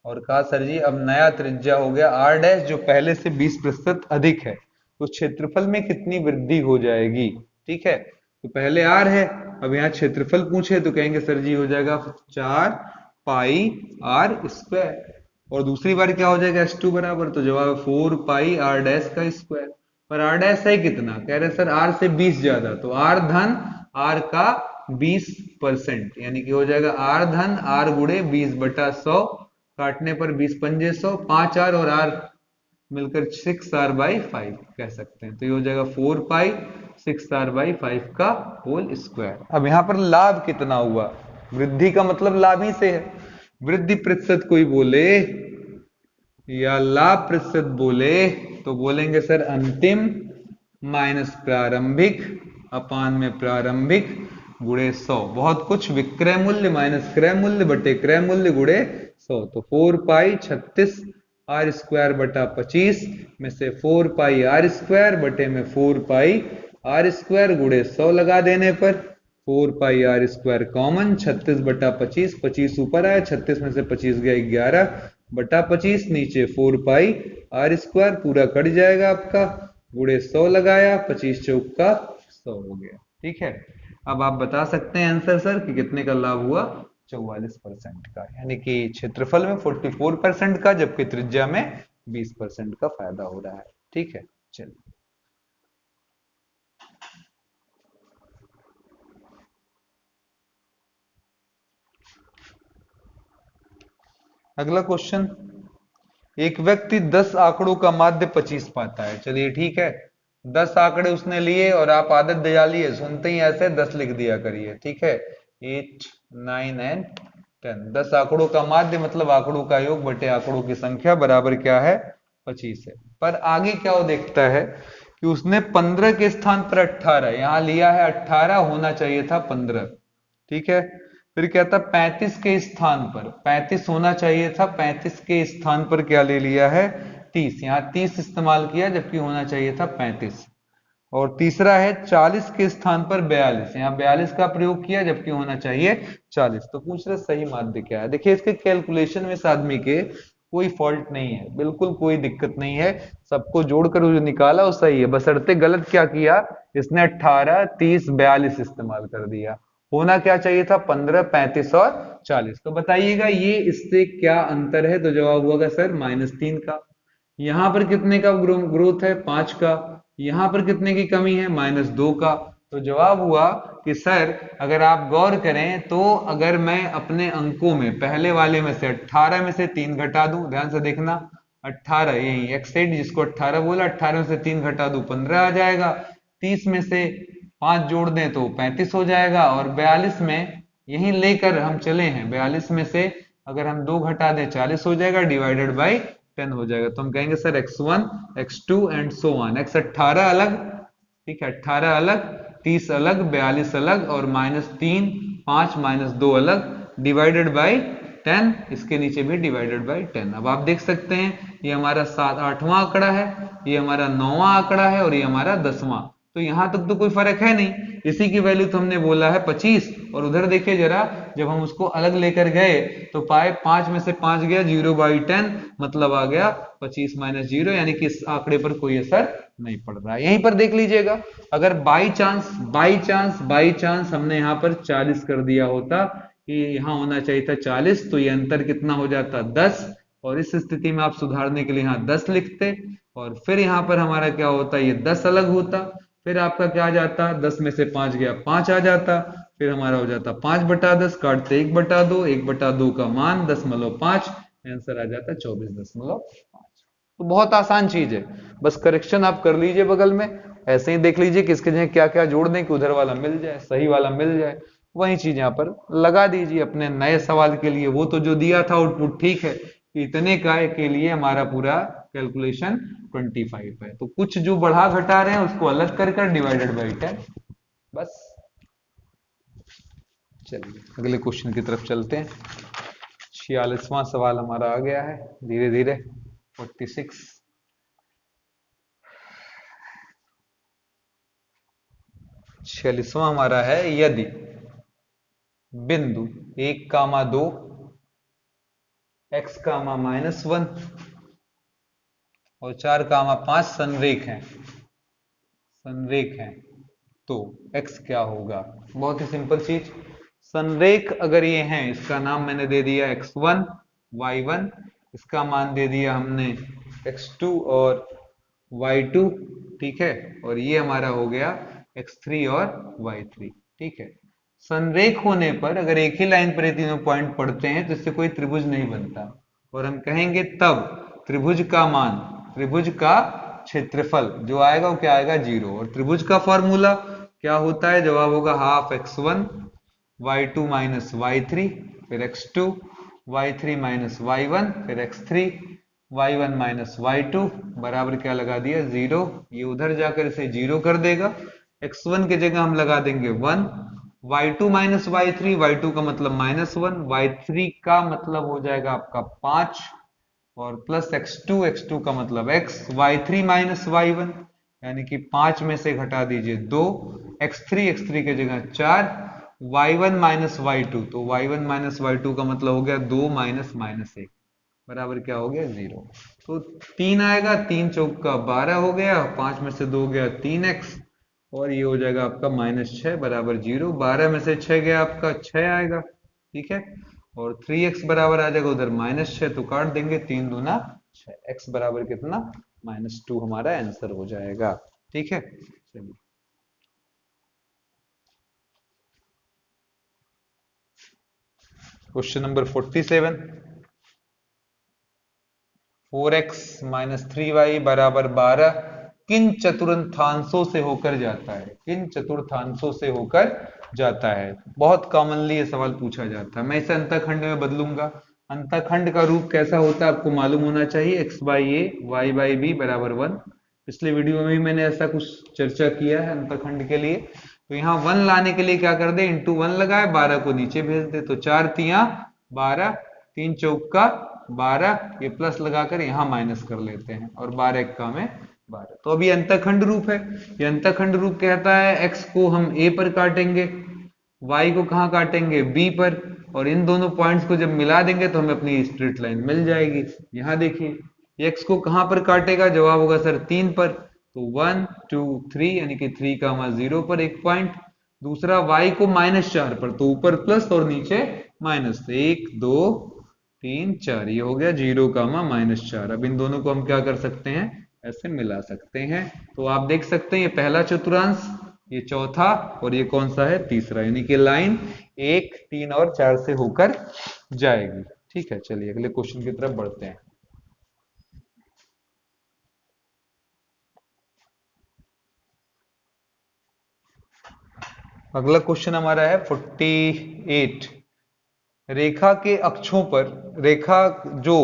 और कहा सर जी अब नया त्रिज्या हो गया r डैश जो पहले से 20% अधिक है, तो क्षेत्रफल में कितनी वृद्धि हो जाएगी, ठीक है। तो पहले r है, अब यहाँ क्षेत्रफल पूछे तो कहेंगे सर जी हो जाएगा 4 पाई r स्क्वायर, और दूसरी बार क्या हो जाएगा S2 बराबर, तो जवाब 4 पाई r डैश का स्क्वायर। पर r डैश है कितना, कह रहे सर r से 20 ज्यादा, तो r धन r का 20%, यानी कि हो जाएगा r धन r गुणे 20/100, काटने पर 20 पंजे 100, 5r और r मिलकर 6r/5 कह सकते हैं। तो ये हो जाएगा 4 पाई 6r/5 का होल स्क्वायर। अब यहाँ पर लाभ कितना हुआ, वृद्धि का मतलब लाभ ही से है, वृद्धि प्रतिशत कोई बोले या लाभ प्रतिशत बोले तो बोलेंगे सर अंतिम माइनस प्रारंभिक अपान में प्रारंभिक गुणे 100, बहुत कुछ, विक्रय मूल्य माइनस क्रय मूल्य बटे क्रय मूल्य गुणे 100, तो 4 पाई 36 आर स्क्वायर बटा 25 में से 4 पाई आर स्क्वायर बटे में 4 पाई आर स्क्वायर गुणे 100 लगा देने पर 4 पाई आर स्क्वायर कॉमन, 36 बटा 25, 25 ऊपर आया, 36 में से 25 गया 11 बटा 25, नीचे 4 पाई आर स्क्वायर पूरा कट जाएगा आपका, गुणे 100 लगाया, 25 चौक का 100 हो गया। ठीक है, अब आप बता सकते हैं आंसर सर कि कितने का लाभ हुआ, 44% का, यानी कि क्षेत्रफल में 44% का, जबकि त्रिज्या में 20% का फायदा हो रहा है। ठीक है, चलिए अगला क्वेश्चन। एक व्यक्ति 10 आंकड़ों का माध्य 25 पाता है। चलिए ठीक है, 10 आंकड़े उसने लिए और आप आदत डालिए, सुनते ही ऐसे 10 लिख दिया करिए। ठीक है, 8, 9 एंड 10, 10 आंकड़ों का माध्य मतलब आंकड़ों का योग बटे आंकड़ों की संख्या बराबर क्या है, 25 है। पर आगे क्या वो देखता है कि उसने 15 के स्थान पर 18 यहां लिया है, 18 होना चाहिए था 15। ठीक है, फिर कहता 35 के स्थान पर 35 होना चाहिए था, 35 के स्थान पर क्या ले लिया है, 30, यहां 30 इस्तेमाल किया जबकि होना चाहिए था 35। और तीसरा है 40 के स्थान पर 42, यहां 42 का प्रयोग किया जबकि होना चाहिए 40। तो पूछ रहे सही माध्य क्या है। देखिए इसके कैलकुलेशन में इस आदमी के कोई फॉल्ट नहीं है, बिल्कुल कोई दिक्कत नहीं है, सबको जोड़कर जो निकाला वो सही है, बशर्ते गलत क्या किया इसने 18, 30, 42 इस्तेमाल कर दिया। होना क्या चाहिए था 15, 35 और 40। तो बताइएगा ये इससे क्या अंतर है, तो जवाब होगा सर -3 का। यहां पर कितने का ग्रोथ है, 5 का। यहां पर कितने की कमी है, -2 का। तो जवाब हुआ कि सर अगर आप गौर करें तो अगर मैं अपने अंकों में पहले वाले में से 18 में से 3 घटा दूं, ध्यान से देखना, 18 यही एक्सेड जिसको 18 बोला, 18 में से 3 घटा दूं 15 आ जाएगा, 30 में से 5 जोड़ दें तो 35 हो जाएगा, और 42 में यही लेकर हम चले हैं, 42 में से अगर हम 2 घटा दें 40 हो जाएगा, डिवाइडेड बाई 10 हो जाएगा। तो हम कहेंगे sir x1, x2 and so on, x 18 अलग, ठीक है 18 अलग, 30 अलग, 42 अलग, और -3, 5, -2 अलग, डिवाइडेड बाई 10, इसके नीचे भी डिवाइडेड बाई 10। अब आप देख सकते हैं ये हमारा 8वां आंकड़ा है, ये हमारा 9वां आंकड़ा है, और ये हमारा 10वां। तो यहां तक तो कोई फर्क है नहीं, इसी की वैल्यू तो हमने बोला है 25, और उधर देखिए जरा, जब हम उसको अलग लेकर गए तो पाए 5 में से 5 गया 0/10, मतलब आ गया 25 - 0, यानी कि इस आंकड़े पर कोई असर नहीं पड़ रहा है। यहीं पर देख लीजिएगा, अगर बाई चांस हमने यहां पर 40 कर दिया होता कि यहां होना चाहिए था 40, तो ये अंतर कितना हो जाता 10, और इस स्थिति में आप सुधारने के लिए यहां 10 लिखते, और फिर यहां पर हमारा क्या होता, ये 10 अलग होता, फिर आपका क्या आ जाता, 10 में से 5 गया 5 आ जाता, फिर हमारा हो जाता 5/10, काटते 1/2, 1/2 का मान 10.5, आंसर आ जाता 24.5। तो बहुत आसान चीज है, बस करेक्शन आप कर लीजिए बगल में, ऐसे ही देख लीजिए किसके जगह क्या क्या जोड़ दें कि उधर वाला मिल जाए, सही वाला मिल जाए, वही चीज यहाँ पर लगा दीजिए अपने नए सवाल के लिए। वो तो जो दिया था आउटपुट ठीक है कि इतने का के लिए हमारा पूरा कैलकुलेशन 25 है, तो कुछ जो बढ़ा घटा रहे हैं उसको अलग कर डिवाइडेड बाई 10, बस। चलिए अगले क्वेश्चन की तरफ चलते हैं। 46वां सवाल हमारा आ गया है धीरे धीरे, 46। 46वां हमारा है, यदि बिंदु 1,2 x, -1 और 4,5 संरेख हैं तो x क्या होगा। बहुत ही सिंपल चीज, संरेख अगर ये हैं, इसका नाम मैंने दे दिया x1, y1, इसका मान दे दिया हमने x2 और y2, ठीक है, और ये हमारा हो गया x3 और y3, ठीक है। संरेख होने पर अगर एक ही लाइन पर ये तीनों पॉइंट पड़ते हैं तो इससे कोई त्रिभुज नहीं बनता, और हम कहेंगे तब त्रिभुज का मान, त्रिभुज का क्षेत्रफल जो आएगा वो क्या आएगा, 0। और त्रिभुज का फॉर्मूला क्या होता है, जवाब होगा हाफ x1 y2 - y3, फिर x2 y3 - y1, फिर x3 y1 माइनस y2 बराबर क्या लगा दिया 0। ये उधर जाकर इसे 0 कर देगा। x1 की जगह हम लगा देंगे 1, y2 माइनस y3, y2 का मतलब -1, y3 का मतलब हो जाएगा आपका 5 और प्लस x2, x2 का मतलब x, y3 माइनस y1 यानी कि 5 में से घटा दीजिए 2, x3, x3 की जगह 4, y1 माइनस y2, तो y1 माइनस y2 का मतलब हो गया 2 माइनस माइनस 1 बराबर क्या हो गया 0। तो 3 आएगा, 3 चौक का 12 हो गया, 5 में से 2 गया 3x और ये हो जाएगा आपका -6 बराबर 0। 12 में से 6 गया आपका 6 आएगा, ठीक है। और 3x बराबर आ जाएगा उधर -6, तो काट देंगे, 3 दूना 6, x बराबर कितना -2 हमारा आंसर हो जाएगा, ठीक है। चलिए question number 47, 4x minus 3y बराबर 12 किन चतुर्थांशों से होकर जाता है, किन चतुर्थांशों से होकर जाता है। बहुत कॉमनली ये सवाल पूछा जाता है। मैं इसे अंतःखंड में बदलूंगा। अंतःखंड का रूप कैसा होता है आपको मालूम होना चाहिए, x by a y by b बराबर 1। पिछले वीडियो में भी मैंने ऐसा कुछ चर्चा किया है अंतःखंड के लिए। तो यहाँ 1 लाने के लिए क्या कर दे, इंटू 1 लगाए, 12 को नीचे भेज दे, तो 4 तिया 12, 3 चौका 12, ये प्लस लगाकर यहाँ माइनस कर लेते हैं और 12 एक्का में 12। तो अभी अंतःखंड रूप है। ये अंतःखंड रूप कहता है x को हम a पर काटेंगे, y को कहाँ काटेंगे b पर, और इन दोनों पॉइंट्स को जब मिला देंगे तो हमें अपनी स्ट्रेट लाइन मिल जाएगी। यहाँ देखिए x को कहाँ पर काटेगा, जवाब होगा सर 3 पर, तो 1 2 3 यानी कि 3 का 0 पर एक पॉइंट। दूसरा y को -4 पर, तो ऊपर प्लस और नीचे माइनस, 1 2 3 4, ये हो गया 0 का -4। अब इन दोनों को हम क्या कर सकते हैं, ऐसे मिला सकते हैं। तो आप देख सकते हैं ये पहला चतुर्थांश, ये चौथा, और ये कौन सा है तीसरा, यानी कि लाइन 1 3 और 4 से होकर जाएगी, ठीक है। चलिए अगले क्वेश्चन की तरफ बढ़ते हैं। अगला क्वेश्चन हमारा है 48। रेखा के अक्षों पर, रेखा जो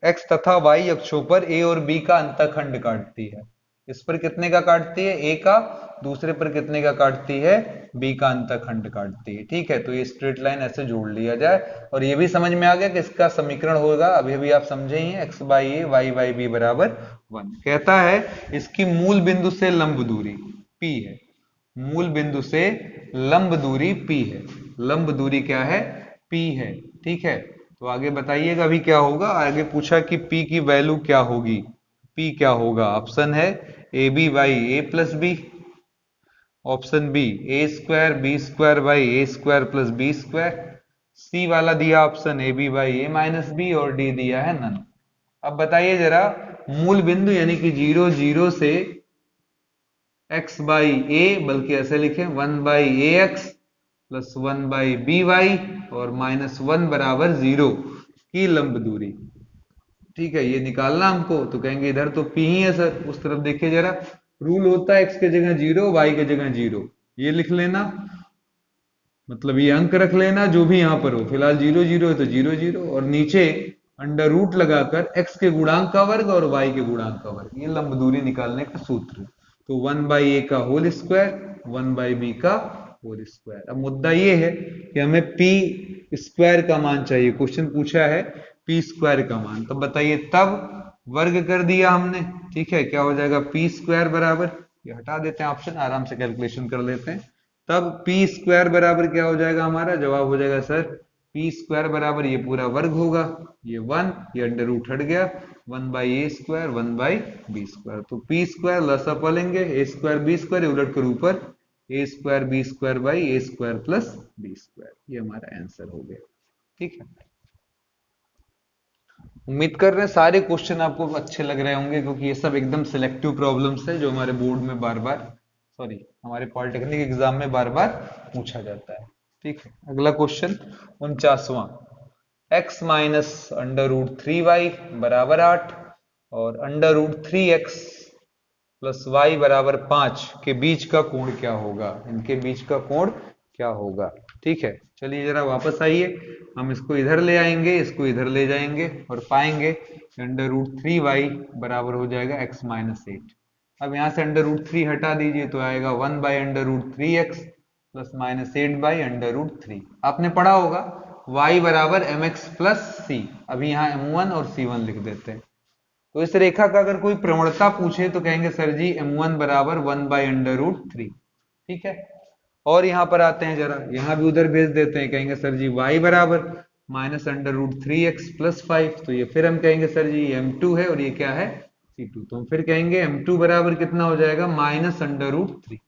x तथा y अक्षों पर a और b का अंतःखंड काटती है, इस पर कितने का काटती है a का, दूसरे पर कितने का काटती है b का अंतःखंड काटती है, ठीक है। तो ये स्ट्रेट लाइन ऐसे जोड़ लिया जाए, और ये भी समझ में आ गया कि इसका समीकरण होगा, अभी भी आप समझे ही हैं, x by a y by b बराबर 1। कहता है इसकी मूल बिंदु से लंब दूरी p है, मूल बिंदु से लंब दूरी p है, लंब दूरी क्या है p है, ठीक है। तो आगे बताइएगा अभी क्या होगा। आगे पूछा कि p की वैल्यू क्या होगी, p क्या होगा। ऑप्शन है A B by A plus B, option B A square B square by A square plus B square, C वाला दिया option A B by A minus B, और डी दिया है नन। अब बताइए जरा, मूल बिंदु यानी कि 0 0 से x बाई ए, बल्कि ऐसे लिखें 1 by a x plus 1 by b y और -1 बराबर 0 की लंब दूरी, ठीक है। ये निकालना हमको, तो कहेंगे इधर तो p ही है सर, उस तरफ देखिए जरा, रूल होता है x के जगह 0 y के जगह 0, ये लिख लेना, मतलब ये अंक रख लेना जो भी यहां पर हो, फिलहाल 0 0 है तो 0 0, और नीचे अंडर रूट लगाकर x के गुणांक का वर्ग और y के गुणांक का वर्ग, ये लंब दूरी निकालने का सूत्र। तो 1 बाई ए का होल स्क्वायर 1 बाई बी का होल स्क्वायर। अब मुद्दा ये है कि हमें पी स्क्वायर का मान चाहिए, क्वेश्चन पूछा है पी स्क्वायर का मान, तो बताइए, तब वर्ग कर दिया हमने, ठीक है, क्या हो जाएगा पी स्क्वायर बराबर, ये हटा देते हैं ऑप्शन, आराम से कैलकुलेशन कर लेते हैं। तब पी स्क्वायर बराबर क्या हो जाएगा, हमारा जवाब हो जाएगा सर पी स्क्वायर बराबर ये पूरा वर्ग होगा, ये 1, ये अंडर रूट हट गया, 1 by A square 1 by B square, तो पी स्क्वायर लसअप लेंगे, ए स्क्वायर बी स्क्वायर उलट कर ऊपर A square B square by A square plus B square, ये हमारा आंसर हो गया, ठीक है। उम्मीद कर रहे हैं सारे क्वेश्चन आपको अच्छे लग रहे होंगे, क्योंकि ये सब एकदम सिलेक्टिव प्रॉब्लम्स है जो हमारे बोर्ड में बार बार, सॉरी हमारे पॉलिटेक्निक एग्जाम में बार बार पूछा जाता है, ठीक है। अगला क्वेश्चन 49वां, x minus under root 3y बराबर 8 और under root 3x plus y बराबर 5 के बीच का कोण क्या होगा, इनके बीच का कोण क्या होगा, ठीक है। चलिए जरा वापस आइए, हम इसको इधर ले आएंगे, इसको इधर ले जाएंगे और पाएंगे √3y बराबर हो जाएगा x माइनस 8। अब यहाँ से √3 हटा दीजिए तो आएगा 1/√3x प्लस माइनस 8/√3। आपने पढ़ा होगा y बराबर mx प्लस c। अभी यहाँ m1 और c1 लिख देते हैं। तो इस रेखा का अगर कोई प्रवणता पूछे तो कहेंगे सर जी m1 बराबर 1/√3। ठीक है, और यहां पर आते हैं जरा, यहां भी उधर भेज देते हैं, कहेंगे सर जी y बराबर माइनस √3x प्लस 5। तो ये फिर हम कहेंगे सर जी m2 है और ये क्या है c2। तो हम फिर कहेंगे m2 बराबर कितना हो जाएगा -√3।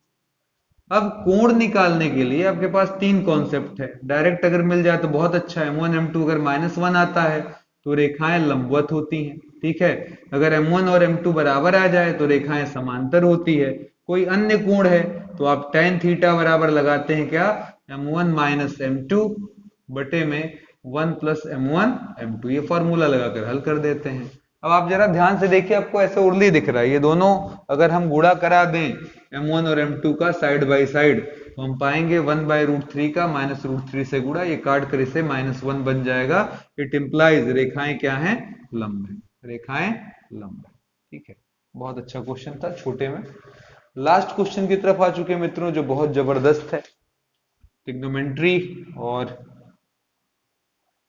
अब कोण निकालने के लिए आपके पास तीन कॉन्सेप्ट है। डायरेक्ट अगर मिल जाए तो बहुत अच्छा है, m1 m2 अगर -1 आता है तो रेखाएं लंबवत होती हैं। ठीक है, अगर m1 और m2 बराबर आ जाए तो रेखाएं समांतर होती है। कोई अन्य कोण है तो आप tan थीटा बराबर लगाते हैं क्या, m1 माइनस m2 बटे में 1 प्लस m1 m2। ये फॉर्मूला लगाकर हल कर देते हैं। अब आप जरा ध्यान से देखिए, आपको ऐसे उर्ली दिख रहा है, ये दोनों अगर हम गुणा करा दें m1 और m2 का साइड बाय साइड तो हम पाएंगे 1/√3 का -√3 से गुणा, ये काट कर इसे -1 बन जाएगा। इट इंप्लाइज रेखाएं क्या हैं, लंब है, रेखाएं लंब है। ठीक है, बहुत अच्छा क्वेश्चन था छोटे में। लास्ट क्वेश्चन की तरफ आ चुके हैं मित्रों, जो बहुत जबरदस्त है। ट्रिग्नोमेट्री और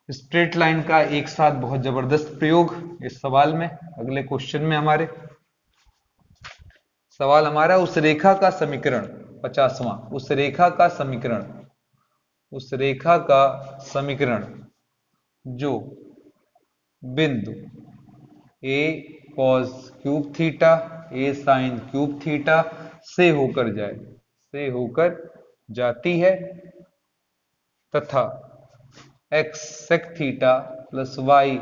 स्ट्रेट लाइन का एक साथ बहुत जबरदस्त प्रयोग इस सवाल में। अगले क्वेश्चन में हमारे सवाल हमारा उस रेखा का समीकरण 50वां, उस रेखा का समीकरण, उस रेखा का समीकरण जो बिंदु a cos cube theta a sin cube theta से होकर जाए, से होकर जाती है तथा x sec theta plus y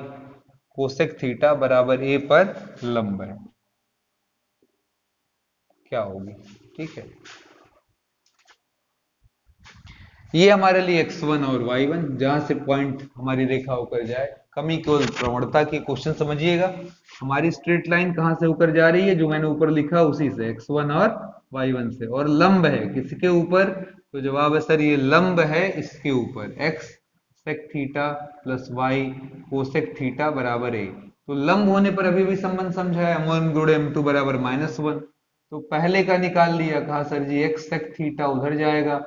cosec theta बराबर a पर लंब है, क्या होगी। ठीक है, ये हमारे लिए x1 और y1 जहां से पॉइंट हमारी रेखा होकर जाए। कमी केवल प्रवणता की, क्वेश्चन समझिएगा, हमारी स्ट्रेट लाइन कहां से होकर जा रही है, जो मैंने ऊपर लिखा उसी से, x1 और y1 से, और लंब है किसके ऊपर, तो जवाब है सर ये लंब है इसके ऊपर, x sec theta plus y cosec theta बराबर a। तो लंब होने पर अभी भी संबंध समझा है, m1 गुणे m2 बराबर -1। तो पहले का निकाल लिया, कहा सर जी x sec थीटा उधर जाएगा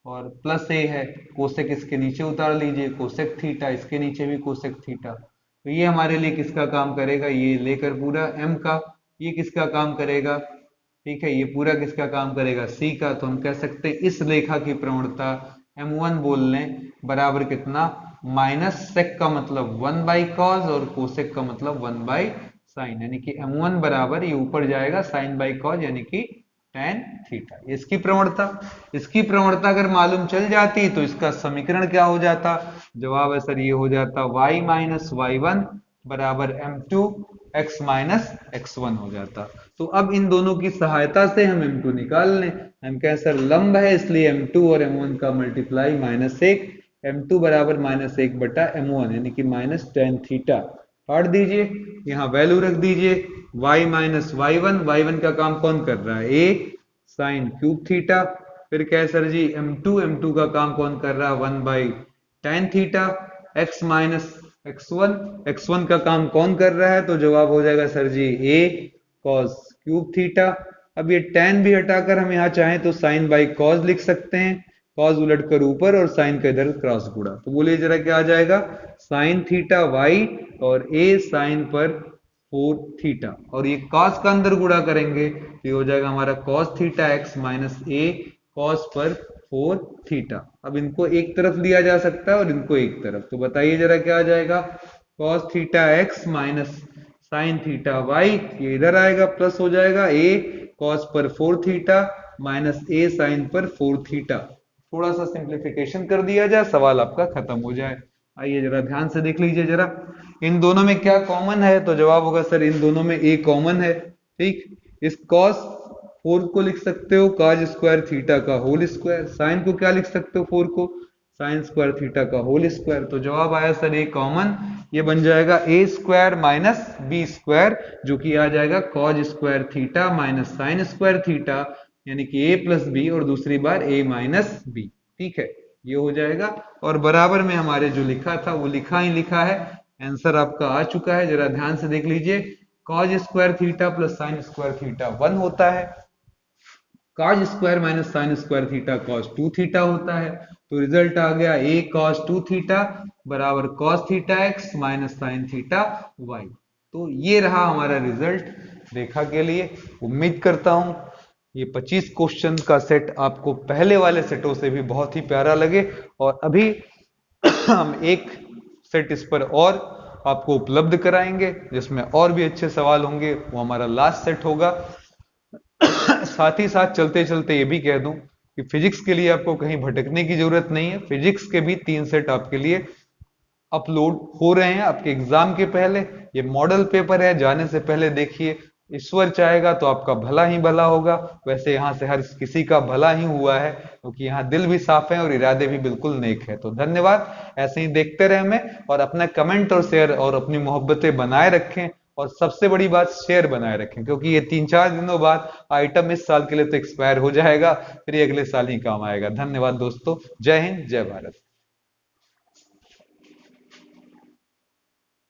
और प्लस a है, कोसेक इसके नीचे उतार लीजिए, कोसेक थीटा इसके नीचे भी कोसेक थीटा। तो ये हमारे लिए किसका काम करेगा, ये लेकर पूरा m का, ये किसका काम करेगा, ठीक है, ये पूरा किसका काम करेगा, c का। तो हम कह सकते हैं इस रेखा की प्रवणता m1 बोल लें बराबर कितना, माइनस सेक का मतलब 1/cos और कोसेक का मतलब 1/sin, यानी कि m1 बराबर ये ऊपर जाएगा sin/cos यानी कि tan थीटा। इसकी प्रवणता, इसकी प्रवणता अगर मालूम चल जाती तो इसका समीकरण क्या हो जाता, जवाब है सर ये हो जाता y माइनस y1 बराबर m2 x माइनस x1 हो जाता। तो अब इन दोनों की सहायता से हम m2 निकाल लें। हम कहें सर लंब है इसलिए m2 और m1 का मल्टीप्लाई -1, m2 बराबर -1 बटा m1 यानी कि माइनस tan थीटा। काट दीजिए, यहाँ वैल्यू रख दीजिए, y माइनस y1, y1 का काम कौन कर रहा है, a साइन क्यूब थीटा। फिर क्या है सर जी m2 का काम कौन कर रहा है, 1/tan theta. x minus x1 का काम कौन कर रहा है, तो जवाब हो जाएगा sir ji a cos cube theta. अब ये tan भी हटाकर हम यहाँ चाहें तो sin बाई cos लिख सकते हैं, cos उलट कर ऊपर और sin का इधर क्रॉस गुणा। तो बोलिए जरा क्या आ जाएगा, sin थीटा y और a sin पर 4 थीटा, और ये cos का अंदर गुणा करेंगे तो ये हो जाएगा हमारा cos theta x minus a cos पर 4 थीटा। अब इनको एक तरफ लिया जा सकता है और इनको एक तरफ, तो बताइए जरा क्या आ जाएगा, cos theta x minus sine theta y, ये इधर आएगा प्लस हो जाएगा a cos पर 4 थीटा माइनस a साइन पर 4 थीटा। थोड़ा सा सिंप्लीफिकेशन कर दिया जाए, सवाल आपका खत्म हो जाए। आइए जरा ध्यान से देख लीजिए जरा, इन दोनों में क्या कॉमन है, तो जवाब होगा सर इन दोनों में a कॉमन है। ठीक, इस cos 4 को लिख सकते हो cos स्क्वायर थीटा का होल स्क्वायर, साइन को क्या लिख सकते हो 4 को साइन स्क्वायर थीटा का होल स्क्वायर। तो जवाब आया सर a कॉमन, ये बन जाएगा a square minus b square, जो कि आ जाएगा cos square theta minus sine square theta, यानी कि a प्लस बी और दूसरी बार a माइनस बी। ठीक है, ये हो जाएगा। और बराबर में हमारे जो लिखा था वो लिखा ही लिखा है, आंसर आपका आ चुका है। जरा ध्यान से देख लीजिए, cause square theta plus sine square theta 1 होता है, cause square minus sine square theta cos 2 theta होता है। तो रिजल्ट आ गया a cos 2 थीटा बराबर cos theta x minus sine theta y। तो ये रहा हमारा रिजल्ट रेखा के लिए। उम्मीद करता हूं ये 25 क्वेश्चन का सेट आपको पहले वाले सेटों से भी बहुत ही प्यारा लगे। और अभी हम एक सेट इस पर और आपको उपलब्ध कराएंगे जिसमें और भी अच्छे सवाल होंगे, वो हमारा लास्ट सेट होगा। साथ ही साथ चलते चलते ये भी कह दूं कि फिजिक्स के लिए आपको कहीं भटकने की जरूरत नहीं है। फिजिक्स के भी 3 सेट आपके लिए अपलोड हो रहे हैं आपके एग्जाम के पहले। ये मॉडल पेपर है, जाने से पहले देखिए। ईश्वर चाहेगा तो आपका भला ही भला होगा। वैसे यहाँ से हर किसी का भला ही हुआ है, क्योंकि यहाँ दिल भी साफ है और इरादे भी बिल्कुल नेक है। तो धन्यवाद, ऐसे ही देखते रहे हमें, और अपना कमेंट और शेयर और अपनी मोहब्बतें बनाए रखें। और सबसे बड़ी बात, शेयर बनाए रखें, क्योंकि ये 3-4 दिनों बाद आइटम इस साल के लिए तो एक्सपायर हो जाएगा, फिर ये अगले साल ही काम आएगा। धन्यवाद दोस्तों, जय हिंद, जय भारत।